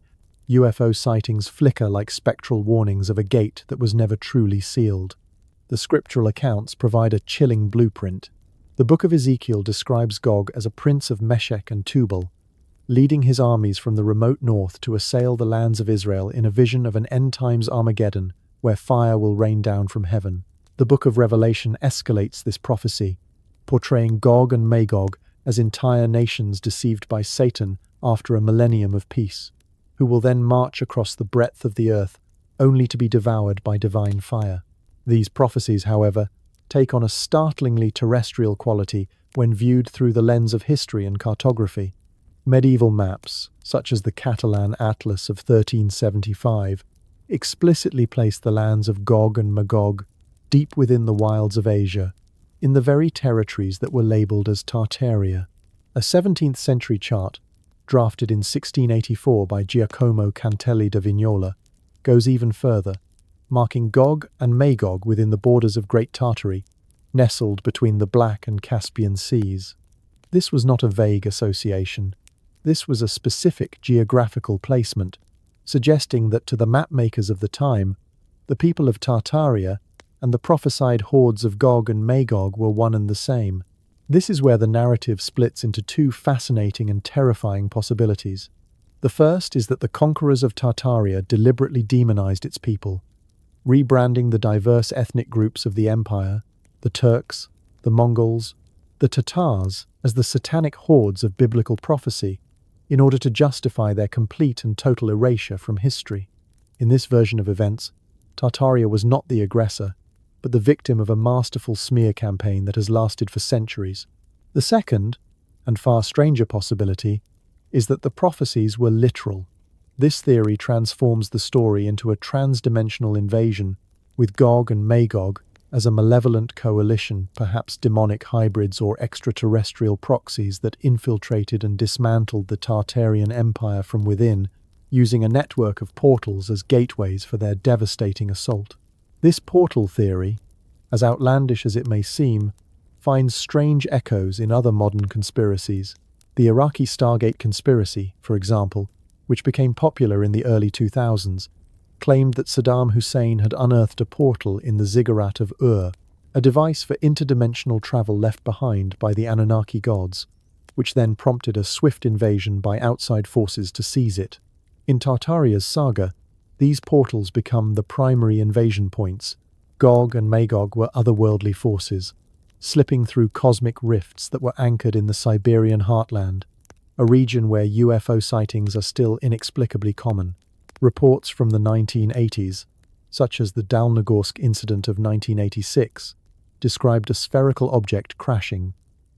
S1: UFO sightings flicker like spectral warnings of a gate that was never truly sealed. The scriptural accounts provide a chilling blueprint. The Book of Ezekiel describes Gog as a prince of Meshech and Tubal, leading his armies from the remote north to assail the lands of Israel in a vision of an end-times Armageddon where fire will rain down from heaven. The Book of Revelation escalates this prophecy, portraying Gog and Magog as entire nations deceived by Satan after a millennium of peace, who will then march across the breadth of the earth only to be devoured by divine fire. These prophecies, however, take on a startlingly terrestrial quality when viewed through the lens of history and cartography. Medieval maps, such as the Catalan Atlas of 1375, explicitly place the lands of Gog and Magog deep within the wilds of Asia, in the very territories that were labelled as Tartaria. A 17th century chart, drafted in 1684 by Giacomo Cantelli da Vignola, goes even further, marking Gog and Magog within the borders of Great Tartary, nestled between the Black and Caspian Seas. This was not a vague association. This was a specific geographical placement, suggesting that to the mapmakers of the time, the people of Tartaria and the prophesied hordes of Gog and Magog were one and the same. This is where the narrative splits into two fascinating and terrifying possibilities. The first is that the conquerors of Tartaria deliberately demonized its people, rebranding the diverse ethnic groups of the empire, the Turks, the Mongols, the Tatars, as the satanic hordes of biblical prophecy, in order to justify their complete and total erasure from history. In this version of events, Tartaria was not the aggressor, but the victim of a masterful smear campaign that has lasted for centuries. The second, and far stranger possibility, is that the prophecies were literal. This theory transforms the story into a trans-dimensional invasion, with Gog and Magog as a malevolent coalition, perhaps demonic hybrids or extraterrestrial proxies that infiltrated and dismantled the Tartarian Empire from within, using a network of portals as gateways for their devastating assault. This portal theory, as outlandish as it may seem, finds strange echoes in other modern conspiracies. The Iraqi Stargate conspiracy, for example, which became popular in the early 2000s, claimed that Saddam Hussein had unearthed a portal in the ziggurat of Ur, a device for interdimensional travel left behind by the Anunnaki gods, which then prompted a swift invasion by outside forces to seize it. In Tartaria's saga, these portals become the primary invasion points. Gog and Magog were otherworldly forces, slipping through cosmic rifts that were anchored in the Siberian heartland, a region where UFO sightings are still inexplicably common. Reports from the 1980s, such as the Dalnogorsk incident of 1986, described a spherical object crashing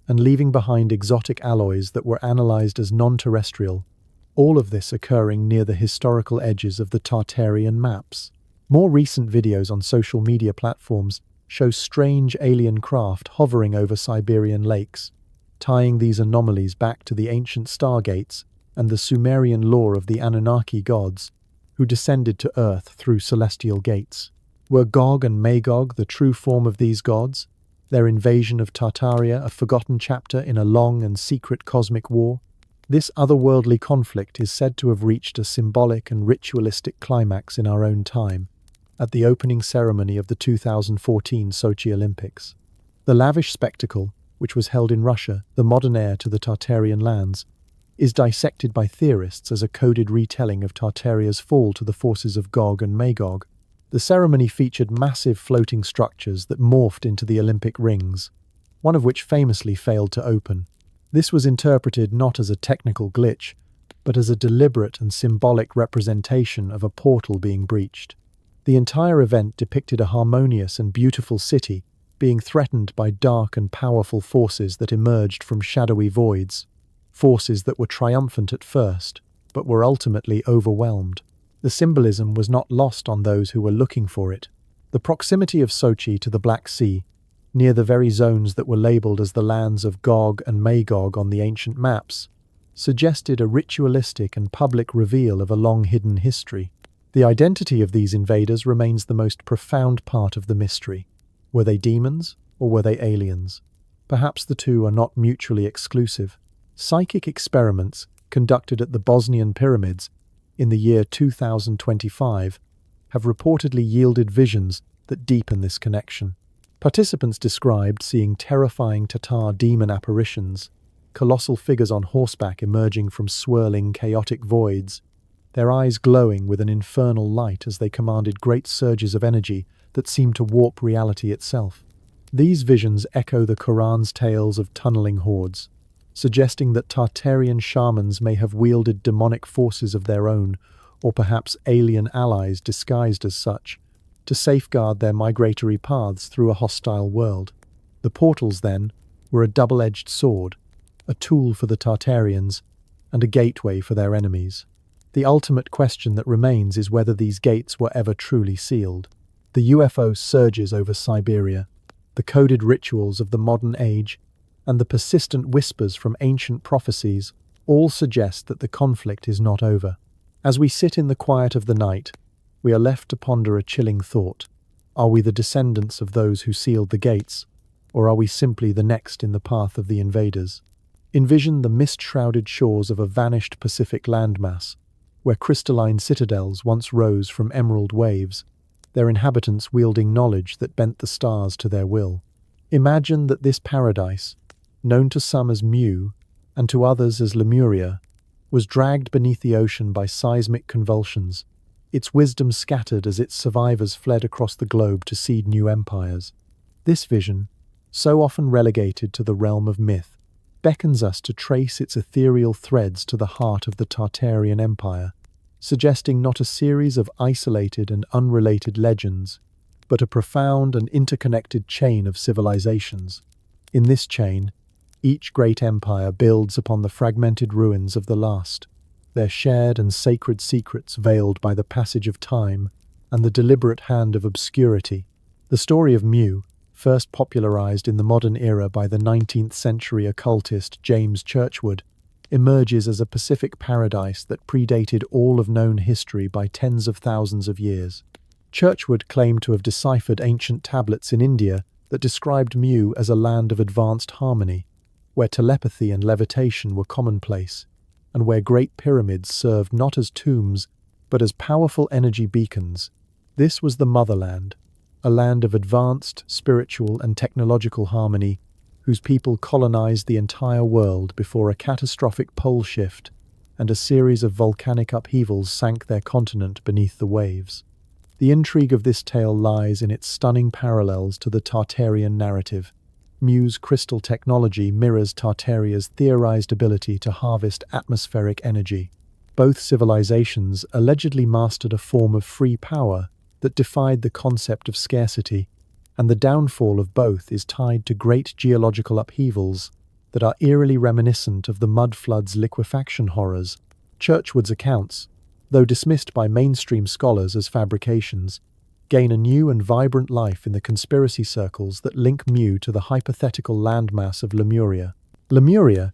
S1: and leaving behind exotic alloys that were analyzed as non-terrestrial, all of this occurring near the historical edges of the Tartarian maps. More recent videos on social media platforms show strange alien craft hovering over Siberian lakes, tying these anomalies back to the ancient stargates and the Sumerian lore of the Anunnaki gods, who descended to Earth through celestial gates. Were Gog and Magog the true form of these gods, their invasion of Tartaria a forgotten chapter in a long and secret cosmic war? This otherworldly conflict is said to have reached a symbolic and ritualistic climax in our own time, at the opening ceremony of the 2014 Sochi Olympics. The lavish spectacle, which was held in Russia, the modern heir to the Tartarian lands, is dissected by theorists as a coded retelling of Tartaria's fall to the forces of Gog and Magog. The ceremony featured massive floating structures that morphed into the Olympic rings, one of which famously failed to open. This was interpreted not as a technical glitch, but as a deliberate and symbolic representation of a portal being breached. The entire event depicted a harmonious and beautiful city being threatened by dark and powerful forces that emerged from shadowy voids, forces that were triumphant at first, but were ultimately overwhelmed. The symbolism was not lost on those who were looking for it. The proximity of Sochi to the Black Sea, near the very zones that were labelled as the lands of Gog and Magog on the ancient maps, suggested a ritualistic and public reveal of a long-hidden history. The identity of these invaders remains the most profound part of the mystery. Were they demons, or were they aliens? Perhaps the two are not mutually exclusive. Psychic experiments conducted at the Bosnian pyramids in the year 2025 have reportedly yielded visions that deepen this connection. Participants described seeing terrifying Tatar demon apparitions, colossal figures on horseback emerging from swirling, chaotic voids, their eyes glowing with an infernal light as they commanded great surges of energy that seemed to warp reality itself. These visions echo the Quran's tales of tunneling hordes, suggesting that Tartarian shamans may have wielded demonic forces of their own, or perhaps alien allies disguised as such, to safeguard their migratory paths through a hostile world. The portals, then, were a double-edged sword, a tool for the Tartarians, and a gateway for their enemies. The ultimate question that remains is whether these gates were ever truly sealed. The UFO surges over Siberia, the coded rituals of the modern age, and the persistent whispers from ancient prophecies all suggest that the conflict is not over. As we sit in the quiet of the night, we are left to ponder a chilling thought. Are we the descendants of those who sealed the gates, or are we simply the next in the path of the invaders? Envision the mist-shrouded shores of a vanished Pacific landmass, where crystalline citadels once rose from emerald waves, their inhabitants wielding knowledge that bent the stars to their will. Imagine that this paradise, known to some as Mu, and to others as Lemuria, was dragged beneath the ocean by seismic convulsions, its wisdom scattered as its survivors fled across the globe to seed new empires. This vision, so often relegated to the realm of myth, beckons us to trace its ethereal threads to the heart of the Tartarian Empire, suggesting not a series of isolated and unrelated legends, but a profound and interconnected chain of civilizations. In this chain, each great empire builds upon the fragmented ruins of the last, their shared and sacred secrets veiled by the passage of time and the deliberate hand of obscurity. The story of Mu, first popularized in the modern era by the 19th century occultist James Churchward, emerges as a Pacific paradise that predated all of known history by tens of thousands of years. Churchward claimed to have deciphered ancient tablets in India that described Mu as a land of advanced harmony, where telepathy and levitation were commonplace, and where great pyramids served not as tombs, but as powerful energy beacons. This was the motherland, a land of advanced spiritual and technological harmony, whose people colonized the entire world before a catastrophic pole shift and a series of volcanic upheavals sank their continent beneath the waves. The intrigue of this tale lies in its stunning parallels to the Tartarian narrative, Mu's crystal technology mirrors Tartaria's theorized ability to harvest atmospheric energy. Both civilizations allegedly mastered a form of free power that defied the concept of scarcity, and the downfall of both is tied to great geological upheavals that are eerily reminiscent of the mud flood's liquefaction horrors. Churchward's accounts, though dismissed by mainstream scholars as fabrications, gain a new and vibrant life in the conspiracy circles that link Mu to the hypothetical landmass of Lemuria. Lemuria,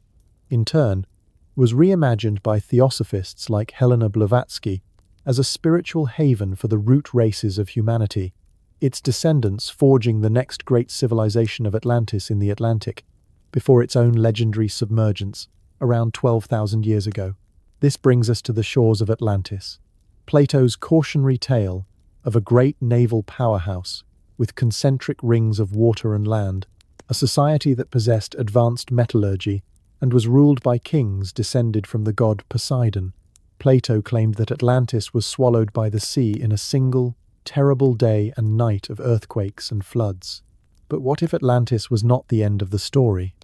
S1: in turn, was reimagined by theosophists like Helena Blavatsky as a spiritual haven for the root races of humanity, its descendants forging the next great civilization of Atlantis in the Atlantic, before its own legendary submergence, around 12,000 years ago. This brings us to the shores of Atlantis, Plato's cautionary tale of a great naval powerhouse with concentric rings of water and land, a society that possessed advanced metallurgy and was ruled by kings descended from the god Poseidon. Plato claimed that Atlantis was swallowed by the sea in a single, terrible day and night of earthquakes and floods. But what if Atlantis was not the end of the story,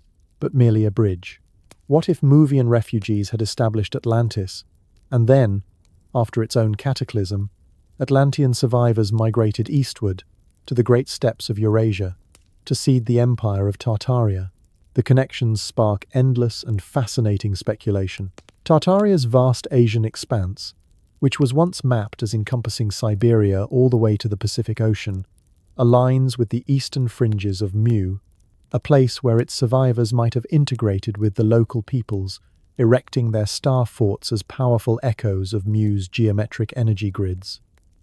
S1: but merely a bridge? What if Movian refugees had established Atlantis, and then, after its own cataclysm, Atlantean survivors migrated eastward to the great steppes of Eurasia to seed the empire of Tartaria? The connections spark endless and fascinating speculation. Tartaria's vast Asian expanse, which was once mapped as encompassing Siberia all the way to the Pacific Ocean, aligns with the eastern fringes of Mu, a place where its survivors might have integrated with the local peoples, erecting their star forts as powerful echoes of Mu's geometric energy grids.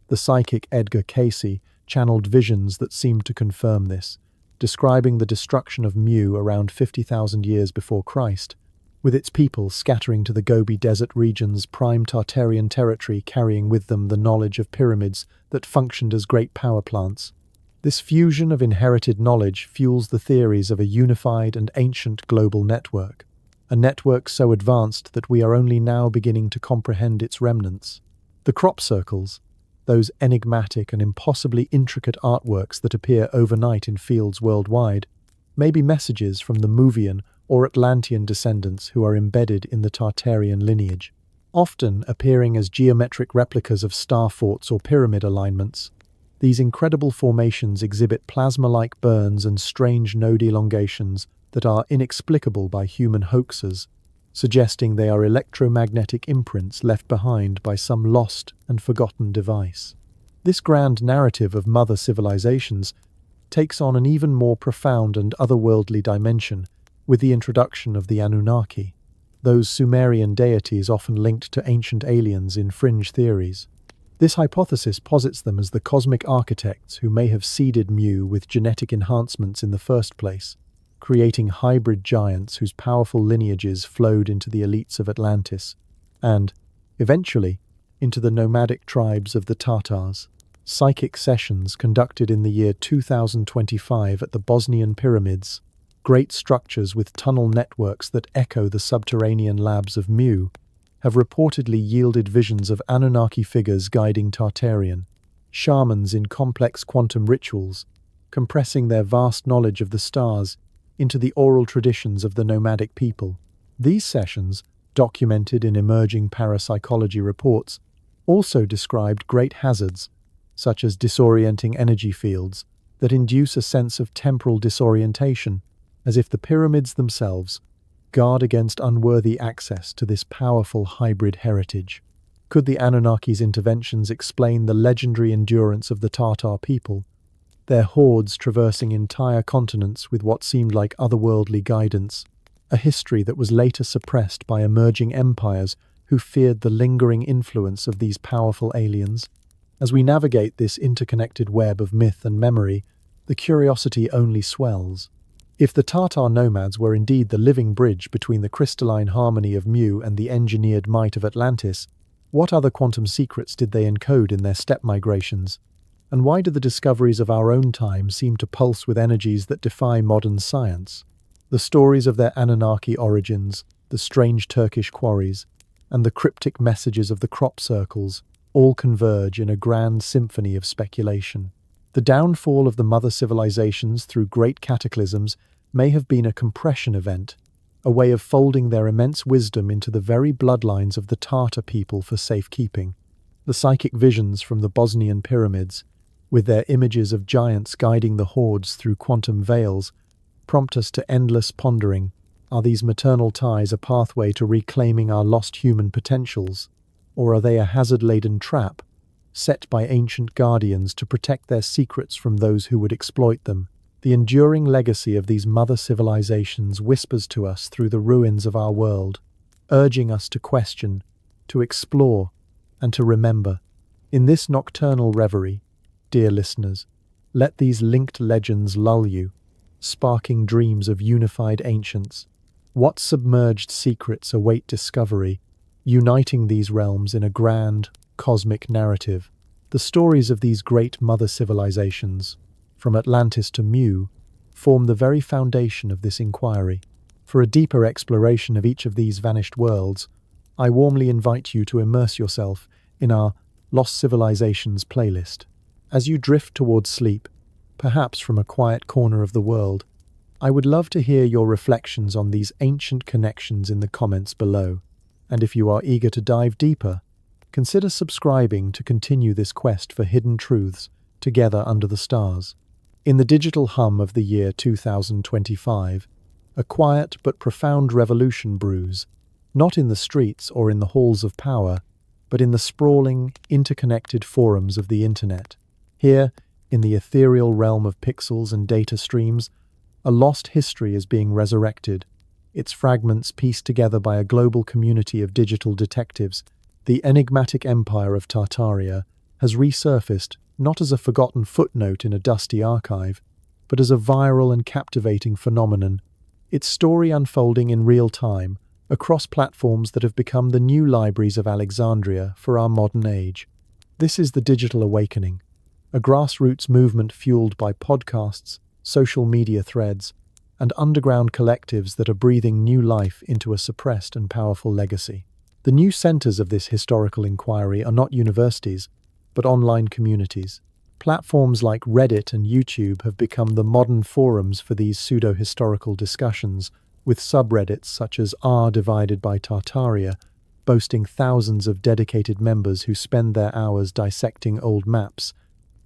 S1: The psychic Edgar Cayce channeled visions that seemed to confirm this, describing the destruction of Mu around 50,000 years before Christ, with its people scattering to the Gobi Desert region's prime Tartarian territory, carrying with them the knowledge of pyramids that functioned as great power plants. This fusion of inherited knowledge fuels the theories of a unified and ancient global network, a network so advanced that we are only now beginning to comprehend its remnants. The crop circles, those enigmatic and impossibly intricate artworks that appear overnight in fields worldwide, may be messages from the Movian or Atlantean descendants who are embedded in the Tartarian lineage. Often appearing as geometric replicas of star forts or pyramid alignments, these incredible formations exhibit plasma-like burns and strange node elongations that are inexplicable by human hoaxers, suggesting they are electromagnetic imprints left behind by some lost and forgotten device. This grand narrative of mother civilizations takes on an even more profound and otherworldly dimension with the introduction of the Anunnaki, those Sumerian deities often linked to ancient aliens in fringe theories. This hypothesis posits them as the cosmic architects who may have seeded Mu with genetic enhancements in the first place, creating hybrid giants whose powerful lineages flowed into the elites of Atlantis, and, eventually, into the nomadic tribes of the Tatars. Psychic sessions conducted in the year 2025 at the Bosnian pyramids, great structures with tunnel networks that echo the subterranean labs of Mu, have reportedly yielded visions of Anunnaki figures guiding Tartarian, shamans in complex quantum rituals, compressing their vast knowledge of the stars into the oral traditions of the nomadic people. These sessions, documented in emerging parapsychology reports, also described great hazards, such as disorienting energy fields that induce a sense of temporal disorientation, as if the pyramids themselves guard against unworthy access to this powerful hybrid heritage. Could the Anunnaki's interventions explain the legendary endurance of the Tatar people, their hordes traversing entire continents with what seemed like otherworldly guidance, a history that was later suppressed by emerging empires who feared the lingering influence of these powerful aliens? As we navigate this interconnected web of myth and memory, the curiosity only swells. If the Tatar nomads were indeed the living bridge between the crystalline harmony of Mu and the engineered might of Atlantis, what other quantum secrets did they encode in their steppe migrations? And why do the discoveries of our own time seem to pulse with energies that defy modern science? The stories of their Anunnaki origins, the strange Turkish quarries, and the cryptic messages of the crop circles all converge in a grand symphony of speculation. The downfall of the mother civilizations through great cataclysms may have been a compression event, a way of folding their immense wisdom into the very bloodlines of the Tartar people for safekeeping. The psychic visions from the Bosnian pyramids, with their images of giants guiding the hordes through quantum veils, prompt us to endless pondering. Are these maternal ties a pathway to reclaiming our lost human potentials, or are they a hazard-laden trap, set by ancient guardians to protect their secrets from those who would exploit them? The enduring legacy of these mother civilizations whispers to us through the ruins of our world, urging us to question, to explore, and to remember. In this nocturnal reverie, dear listeners, let these linked legends lull you, sparking dreams of unified ancients. What submerged secrets await discovery, uniting these realms in a grand, cosmic narrative? The stories of these great mother civilizations, from Atlantis to Mu, form the very foundation of this inquiry. For a deeper exploration of each of these vanished worlds, I warmly invite you to immerse yourself in our Lost Civilizations playlist. As you drift towards sleep, perhaps from a quiet corner of the world, I would love to hear your reflections on these ancient connections in the comments below. And if you are eager to dive deeper, consider subscribing to continue this quest for hidden truths together under the stars. In the digital hum of the year 2025, a quiet but profound revolution brews, not in the streets or in the halls of power, but in the sprawling, interconnected forums of the internet. Here, in the ethereal realm of pixels and data streams, a lost history is being resurrected, its fragments pieced together by a global community of digital detectives. The enigmatic empire of Tartaria has resurfaced not as a forgotten footnote in a dusty archive, but as a viral and captivating phenomenon, its story unfolding in real time across platforms that have become the new libraries of Alexandria for our modern age. This is the digital awakening, a grassroots movement fueled by podcasts, social media threads, and underground collectives that are breathing new life into a suppressed and powerful legacy. The new centers of this historical inquiry are not universities, but online communities. Platforms like Reddit and YouTube have become the modern forums for these pseudo-historical discussions, with subreddits such as r divided by Tartaria boasting thousands of dedicated members who spend their hours dissecting old maps,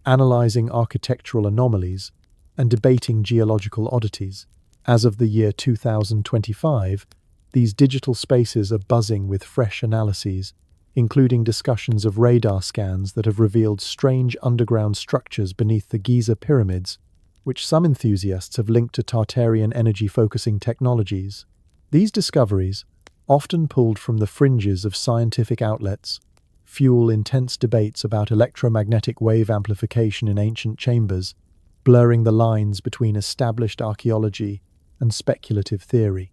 S1: analyzing architectural anomalies, and debating geological oddities. As of the year 2025, these digital spaces are buzzing with fresh analyses, including discussions of radar scans that have revealed strange underground structures beneath the Giza pyramids, which some enthusiasts have linked to Tartarian energy-focusing technologies. These discoveries, often pulled from the fringes of scientific outlets, fuel intense debates about electromagnetic wave amplification in ancient chambers, blurring the lines between established archaeology and speculative theory.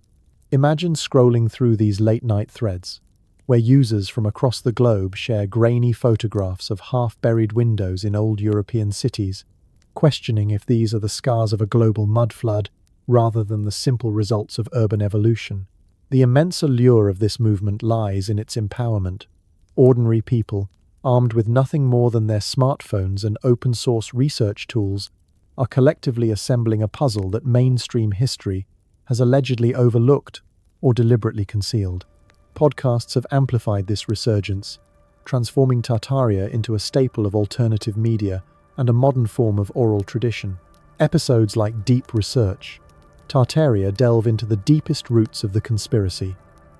S1: Imagine scrolling through these late-night threads, where users from across the globe share grainy photographs of half-buried windows in old European cities, questioning if these are the scars of a global mud flood rather than the simple results of urban evolution. The immense allure of this movement lies in its empowerment. Ordinary people, armed with nothing more than their smartphones and open-source research tools, are collectively assembling a puzzle that mainstream history has allegedly overlooked or deliberately concealed. Podcasts have amplified this resurgence, transforming Tartaria into a staple of alternative media and a modern form of oral tradition. Episodes like Deep Research, Tartaria delve into the deepest roots of the conspiracy,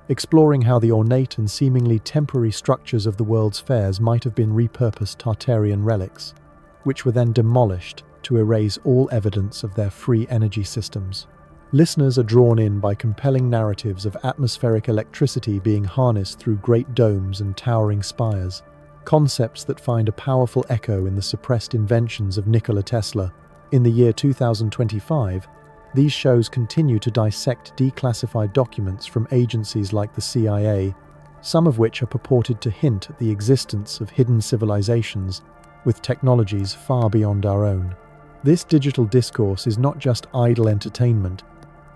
S1: exploring how the ornate and seemingly temporary structures of the world's fairs might have been repurposed Tartarian relics, which were then demolished to erase all evidence of their free energy systems. Listeners are drawn in by compelling narratives of atmospheric electricity being harnessed through great domes and towering spires, concepts that find a powerful echo in the suppressed inventions of Nikola Tesla. In the year 2025, these shows continue to dissect declassified documents from agencies like the CIA, some of which are purported to hint at the existence of hidden civilizations with technologies far beyond our own. This digital discourse is not just idle entertainment,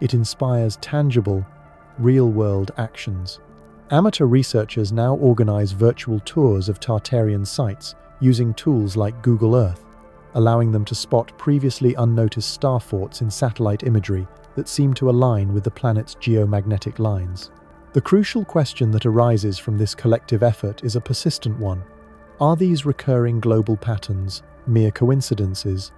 S1: it inspires tangible, real-world actions. Amateur researchers now organize virtual tours of Tartarian sites using tools like Google Earth, allowing them to spot previously unnoticed star forts in satellite imagery that seem to align with the planet's geomagnetic lines. The crucial question that arises from this collective effort is a persistent one. Are these recurring global patterns mere coincidences,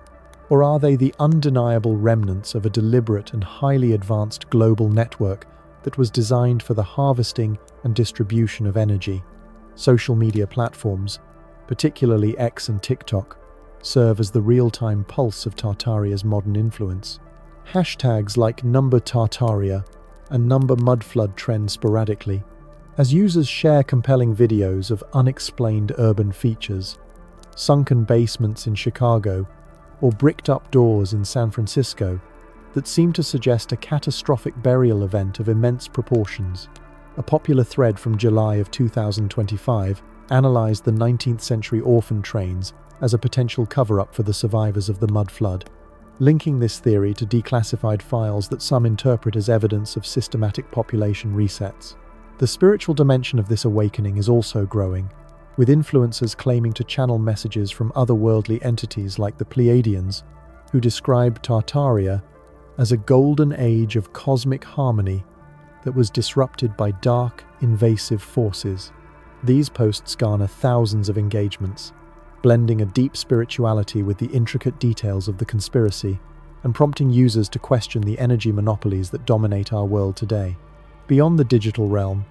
S1: or are they the undeniable remnants of a deliberate and highly advanced global network that was designed for the harvesting and distribution of energy? Social media platforms, particularly X and TikTok, serve as the real-time pulse of Tartaria's modern influence. Hashtags like #Tartaria and #Mudflood trend sporadically, as users share compelling videos of unexplained urban features, sunken basements in Chicago, or bricked-up doors in San Francisco that seem to suggest a catastrophic burial event of immense proportions. A popular thread from July of 2025 analyzed the 19th century Orphan trains as a potential cover-up for the survivors of the mud flood, linking this theory to declassified files that some interpret as evidence of systematic population resets. The spiritual dimension of this awakening is also growing, with influencers claiming to channel messages from otherworldly entities like the Pleiadians, who describe Tartaria as a golden age of cosmic harmony that was disrupted by dark, invasive forces. These posts garner thousands of engagements, blending a deep spirituality with the intricate details of the conspiracy and prompting users to question the energy monopolies that dominate our world today. Beyond the digital realm,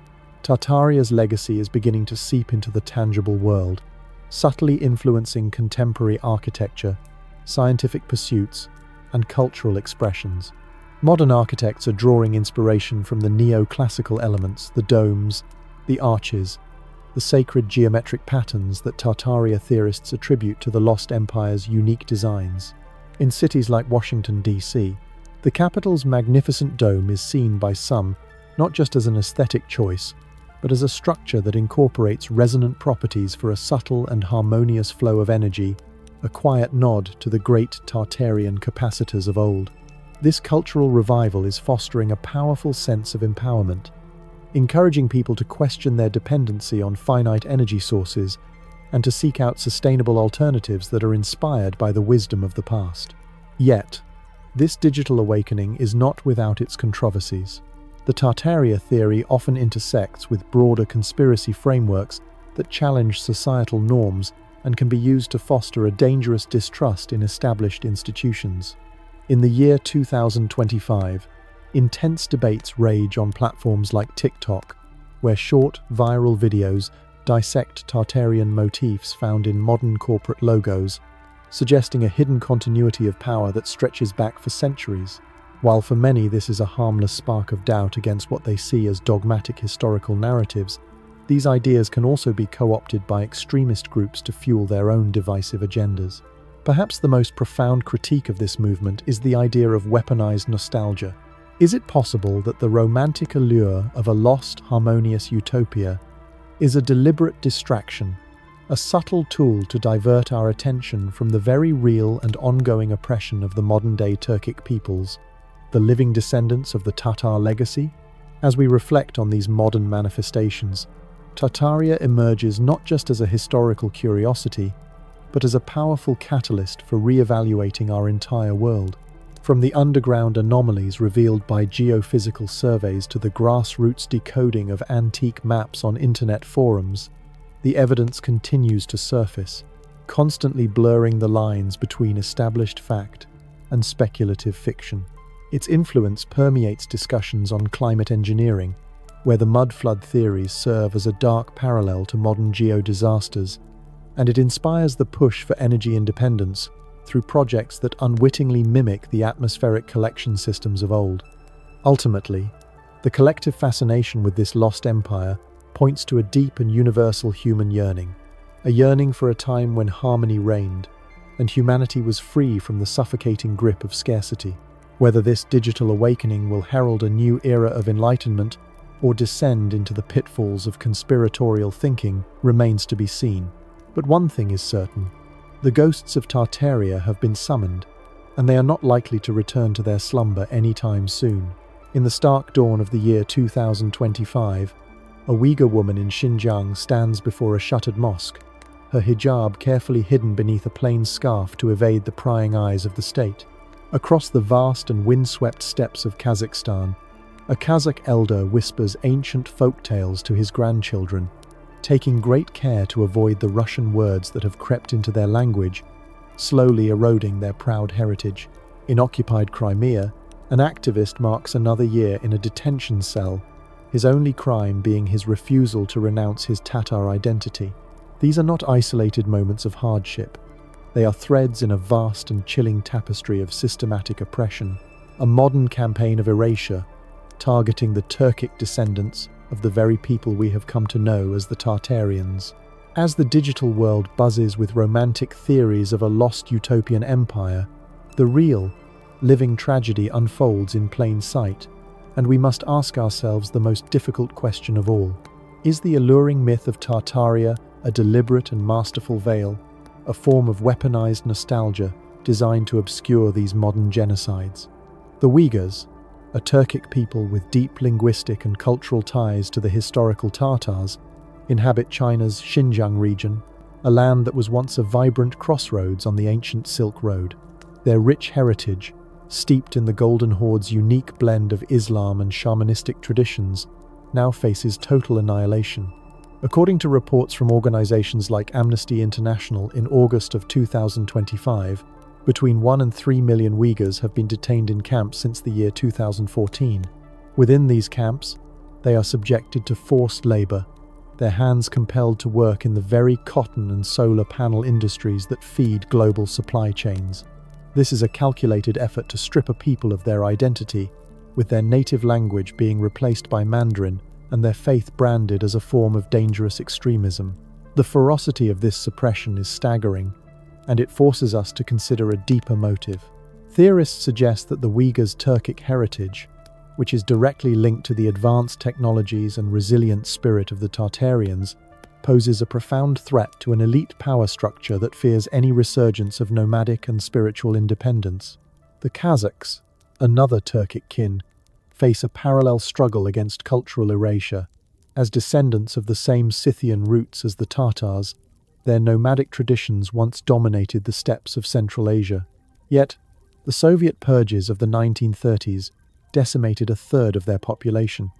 S1: Tartaria's legacy is beginning to seep into the tangible world, subtly influencing contemporary architecture, scientific pursuits, and cultural expressions. Modern architects are drawing inspiration from the neoclassical elements, the domes, the arches, the sacred geometric patterns that Tartaria theorists attribute to the Lost Empire's unique designs. In cities like Washington, D.C., the capital's magnificent dome is seen by some not just as an aesthetic choice, but as a structure that incorporates resonant properties for a subtle and harmonious flow of energy, a quiet nod to the great Tartarian capacitors of old. This cultural revival is fostering a powerful sense of empowerment, encouraging people to question their dependency on finite energy sources and to seek out sustainable alternatives that are inspired by the wisdom of the past. Yet, this digital awakening is not without its controversies. The Tartaria theory often intersects with broader conspiracy frameworks that challenge societal norms and can be used to foster a dangerous distrust in established institutions. In the year 2025, intense debates rage on platforms like TikTok, where short, viral videos dissect Tartarian motifs found in modern corporate logos, suggesting a hidden continuity of power that stretches back for centuries. While for many this is a harmless spark of doubt against what they see as dogmatic historical narratives, these ideas can also be co-opted by extremist groups to fuel their own divisive agendas. Perhaps the most profound critique of this movement is the idea of weaponized nostalgia. Is it possible that the romantic allure of a lost, harmonious utopia is a deliberate distraction, a subtle tool to divert our attention from the very real and ongoing oppression of the modern-day Turkic peoples, the living descendants of the Tatar legacy? As we reflect on these modern manifestations, Tartaria emerges not just as a historical curiosity, but as a powerful catalyst for re-evaluating our entire world. From the underground anomalies revealed by geophysical surveys to the grassroots decoding of antique maps on internet forums, the evidence continues to surface, constantly blurring the lines between established fact and speculative fiction. Its influence permeates discussions on climate engineering, where the mud flood theories serve as a dark parallel to modern geodisasters, and it inspires the push for energy independence through projects that unwittingly mimic the atmospheric collection systems of old. Ultimately, the collective fascination with this lost empire points to a deep and universal human yearning, a yearning for a time when harmony reigned and humanity was free from the suffocating grip of scarcity. Whether this digital awakening will herald a new era of enlightenment or descend into the pitfalls of conspiratorial thinking remains to be seen. But one thing is certain: the ghosts of Tartaria have been summoned, and they are not likely to return to their slumber anytime soon. In the stark dawn of the year 2025, a Uyghur woman in Xinjiang stands before a shuttered mosque, her hijab carefully hidden beneath a plain scarf to evade the prying eyes of the state. Across the vast and windswept steppes of Kazakhstan, a Kazakh elder whispers ancient folk tales to his grandchildren, taking great care to avoid the Russian words that have crept into their language, slowly eroding their proud heritage. In occupied Crimea, an activist marks another year in a detention cell, his only crime being his refusal to renounce his Tatar identity. These are not isolated moments of hardship. They are threads in a vast and chilling tapestry of systematic oppression, a modern campaign of erasure, targeting the Turkic descendants of the very people we have come to know as the Tartarians. As the digital world buzzes with romantic theories of a lost utopian empire, the real, living tragedy unfolds in plain sight, and we must ask ourselves the most difficult question of all. Is the alluring myth of Tartaria a deliberate and masterful veil, a form of weaponized nostalgia designed to obscure these modern genocides? The Uyghurs, a Turkic people with deep linguistic and cultural ties to the historical Tatars, inhabit China's Xinjiang region, a land that was once a vibrant crossroads on the ancient Silk Road. Their rich heritage, steeped in the Golden Horde's unique blend of Islam and shamanistic traditions, now faces total annihilation. According to reports from organizations like Amnesty International in August of 2025, between 1 and 3 million Uyghurs have been detained in camps since the year 2014. Within these camps, they are subjected to forced labor, their hands compelled to work in the very cotton and solar panel industries that feed global supply chains. This is a calculated effort to strip a people of their identity, with their native language being replaced by Mandarin and their faith branded as a form of dangerous extremism. The ferocity of this suppression is staggering, and it forces us to consider a deeper motive. Theorists suggest that the Uyghurs' Turkic heritage, which is directly linked to the advanced technologies and resilient spirit of the Tartarians, poses a profound threat to an elite power structure that fears any resurgence of nomadic and spiritual independence. The Kazakhs, another Turkic kin, face a parallel struggle against cultural erasure. As descendants of the same Scythian roots as the Tatars, their nomadic traditions once dominated the steppes of Central Asia. Yet, the Soviet purges of the 1930s decimated a third of their population,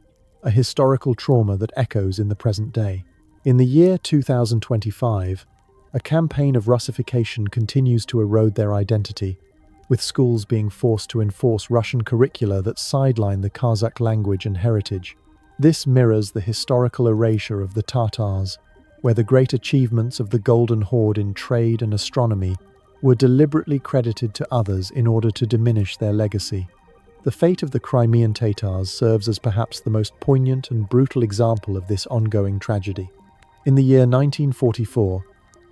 S1: a historical trauma that echoes in the present day. In the year 2025, a campaign of Russification continues to erode their identity, with schools being forced to enforce Russian curricula that sideline the Kazakh language and heritage. This mirrors the historical erasure of the Tatars, where the great achievements of the Golden Horde in trade and astronomy were deliberately credited to others in order to diminish their legacy. The fate of the Crimean Tatars serves as perhaps the most poignant and brutal example of this ongoing tragedy. In the year 1944,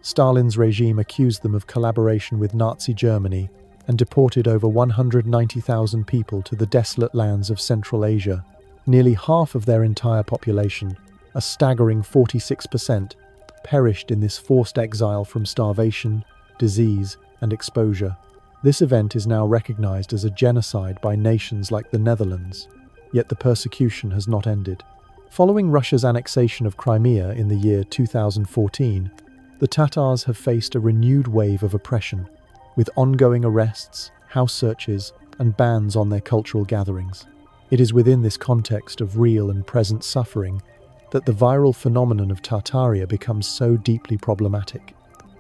S1: Stalin's regime accused them of collaboration with Nazi Germany and deported over 190,000 people to the desolate lands of Central Asia. Nearly half of their entire population, a staggering 46%, perished in this forced exile from starvation, disease, and exposure. This event is now recognized as a genocide by nations like the Netherlands, yet the persecution has not ended. Following Russia's annexation of Crimea in the year 2014, the Tatars have faced a renewed wave of oppression, with ongoing arrests, house searches, and bans on their cultural gatherings. It is within this context of real and present suffering that the viral phenomenon of Tartaria becomes so deeply problematic.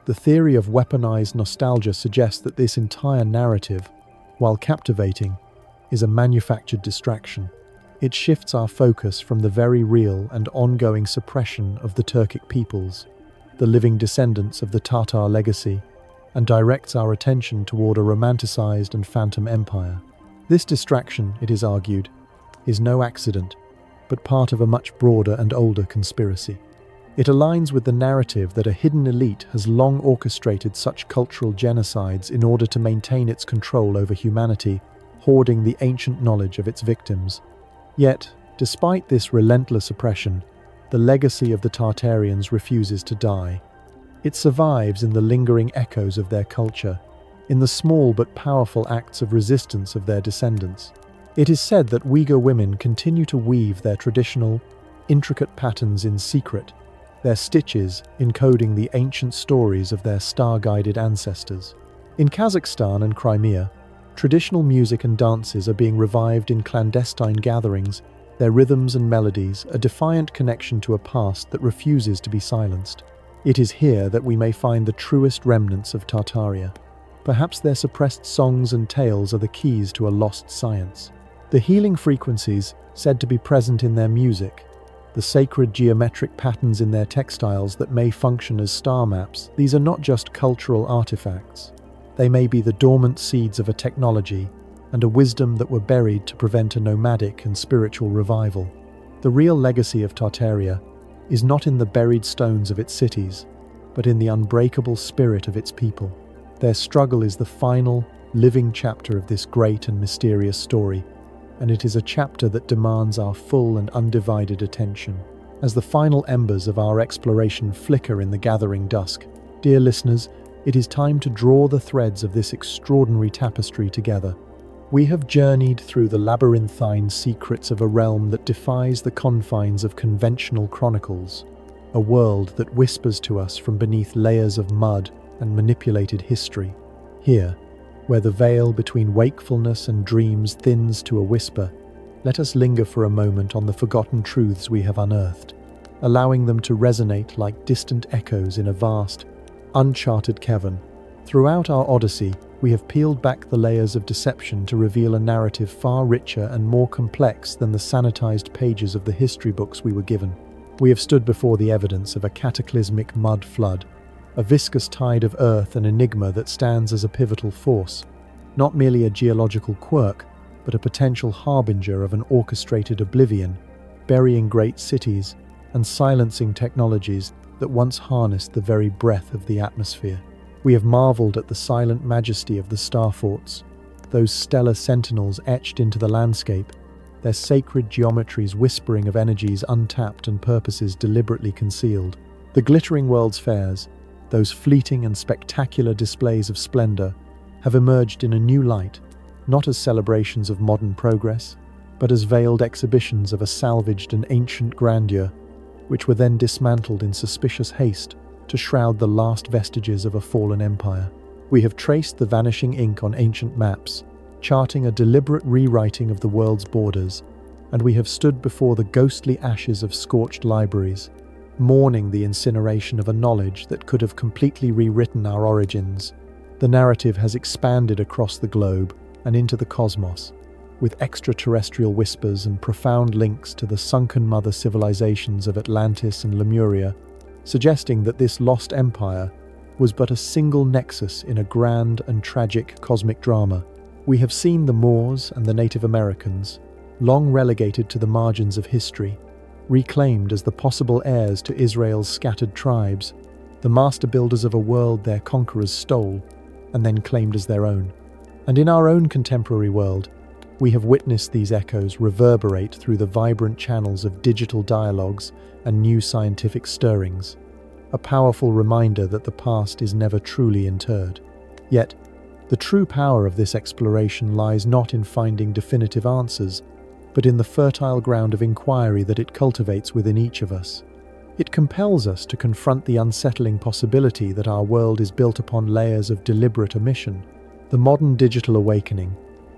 S1: The theory of weaponized nostalgia suggests that this entire narrative, while captivating, is a manufactured distraction. It shifts our focus from the very real and ongoing suppression of the Turkic peoples, the living descendants of the Tatar legacy, and directs our attention toward a romanticized and phantom empire. This distraction, it is argued, is no accident, but part of a much broader and older conspiracy. It aligns with the narrative that a hidden elite has long orchestrated such cultural genocides in order to maintain its control over humanity, hoarding the ancient knowledge of its victims. Yet, despite this relentless oppression, the legacy of the Tartarians refuses to die. It survives in the lingering echoes of their culture, in the small but powerful acts of resistance of their descendants. It is said that Uyghur women continue to weave their traditional, intricate patterns in secret, their stitches encoding the ancient stories of their star-guided ancestors. In Kazakhstan and Crimea, Traditional music and dances are being revived in clandestine gatherings, their rhythms and melodies a defiant connection to a past that refuses to be silenced. It is here that we may find the truest remnants of Tartaria. Perhaps their suppressed songs and tales are the keys to a lost science. The healing frequencies said to be present in their music, the sacred geometric patterns in their textiles that may function as star maps, these are not just cultural artifacts. They may be the dormant seeds of a technology and a wisdom that were buried to prevent a nomadic and spiritual revival. The real legacy of Tartaria is not in the buried stones of its cities, but in the unbreakable spirit of its people. Their struggle is the final, living chapter of this great and mysterious story, and it is a chapter that demands our full and undivided attention. As the final embers of our exploration flicker in the gathering dusk, dear listeners, it is time to draw the threads of this extraordinary tapestry together. We have journeyed through the labyrinthine secrets of a realm that defies the confines of conventional chronicles, a world that whispers to us from beneath layers of mud and manipulated history. Here, where the veil between wakefulness and dreams thins to a whisper, let us linger for a moment on the forgotten truths we have unearthed, allowing them to resonate like distant echoes in a vast, uncharted cavern. Throughout our odyssey, we have peeled back the layers of deception to reveal a narrative far richer and more complex than the sanitized pages of the history books we were given. We have stood before the evidence of a cataclysmic mud flood, a viscous tide of earth, an enigma that stands as a pivotal force, not merely a geological quirk, but a potential harbinger of an orchestrated oblivion, burying great cities and silencing technologies that once harnessed the very breath of the atmosphere. We have marveled at the silent majesty of the star forts, those stellar sentinels etched into the landscape, their sacred geometries whispering of energies untapped and purposes deliberately concealed. The glittering world's fairs, those fleeting and spectacular displays of splendor, have emerged in a new light, not as celebrations of modern progress, but as veiled exhibitions of a salvaged and ancient grandeur, which were then dismantled in suspicious haste to shroud the last vestiges of a fallen empire. We have traced the vanishing ink on ancient maps, charting a deliberate rewriting of the world's borders, and we have stood before the ghostly ashes of scorched libraries, mourning the incineration of a knowledge that could have completely rewritten our origins. The narrative has expanded across the globe and into the cosmos, with extraterrestrial whispers and profound links to the sunken mother civilizations of Atlantis and Lemuria, suggesting that this lost empire was but a single nexus in a grand and tragic cosmic drama. We have seen the Moors and the Native Americans, long relegated to the margins of history, reclaimed as the possible heirs to Israel's scattered tribes, the master builders of a world their conquerors stole and then claimed as their own. And in our own contemporary world, we have witnessed these echoes reverberate through the vibrant channels of digital dialogues and new scientific stirrings, a powerful reminder that the past is never truly interred. Yet, the true power of this exploration lies not in finding definitive answers, but in the fertile ground of inquiry that it cultivates within each of us. It compels us to confront the unsettling possibility that our world is built upon layers of deliberate omission. The modern digital awakening,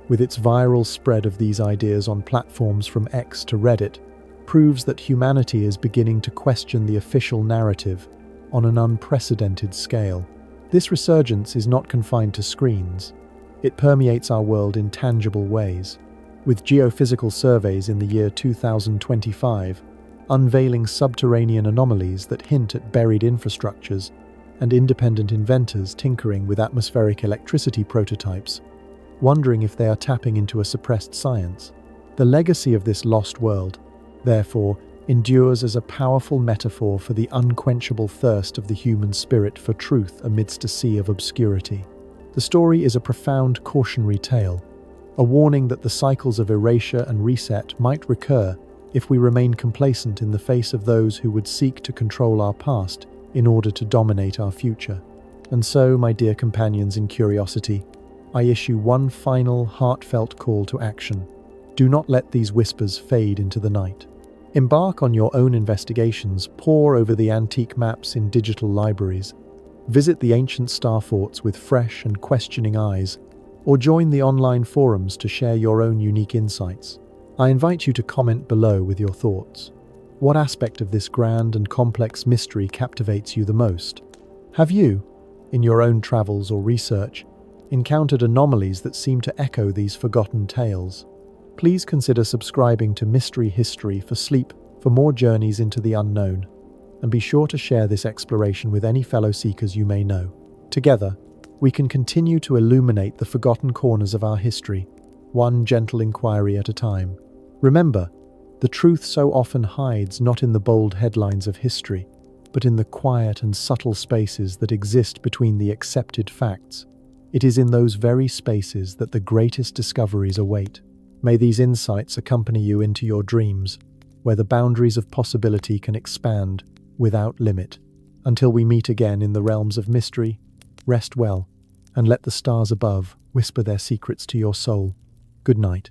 S1: with its viral spread of these ideas on platforms from X to Reddit, proves that humanity is beginning to question the official narrative on an unprecedented scale. This resurgence is not confined to screens. It permeates our world in tangible ways, with geophysical surveys in the year 2025 unveiling subterranean anomalies that hint at buried infrastructures and independent inventors tinkering with atmospheric electricity prototypes, wondering if they are tapping into a suppressed science. The legacy of this lost world, therefore, endures as a powerful metaphor for the unquenchable thirst of the human spirit for truth amidst a sea of obscurity. The story is a profound cautionary tale, a warning that the cycles of erasure and reset might recur if we remain complacent in the face of those who would seek to control our past in order to dominate our future. And so, my dear companions in curiosity, I issue one final heartfelt call to action. Do not let these whispers fade into the night. Embark on your own investigations, pore over the antique maps in digital libraries, visit the ancient star forts with fresh and questioning eyes, or join the online forums to share your own unique insights. I invite you to comment below with your thoughts. What aspect of this grand and complex mystery captivates you the most? Have you, in your own travels or research, encountered anomalies that seem to echo these forgotten tales? Please consider subscribing to Mystery History for Sleep for more journeys into the unknown, and be sure to share this exploration with any fellow seekers you may know. Together, we can continue to illuminate the forgotten corners of our history, one gentle inquiry at a time. Remember, the truth so often hides not in the bold headlines of history, but in the quiet and subtle spaces that exist between the accepted facts. It is in those very spaces that the greatest discoveries await. May these insights accompany you into your dreams, where the boundaries of possibility can expand without limit. Until we meet again in the realms of mystery, rest well, and let the stars above whisper their secrets to your soul. Good night.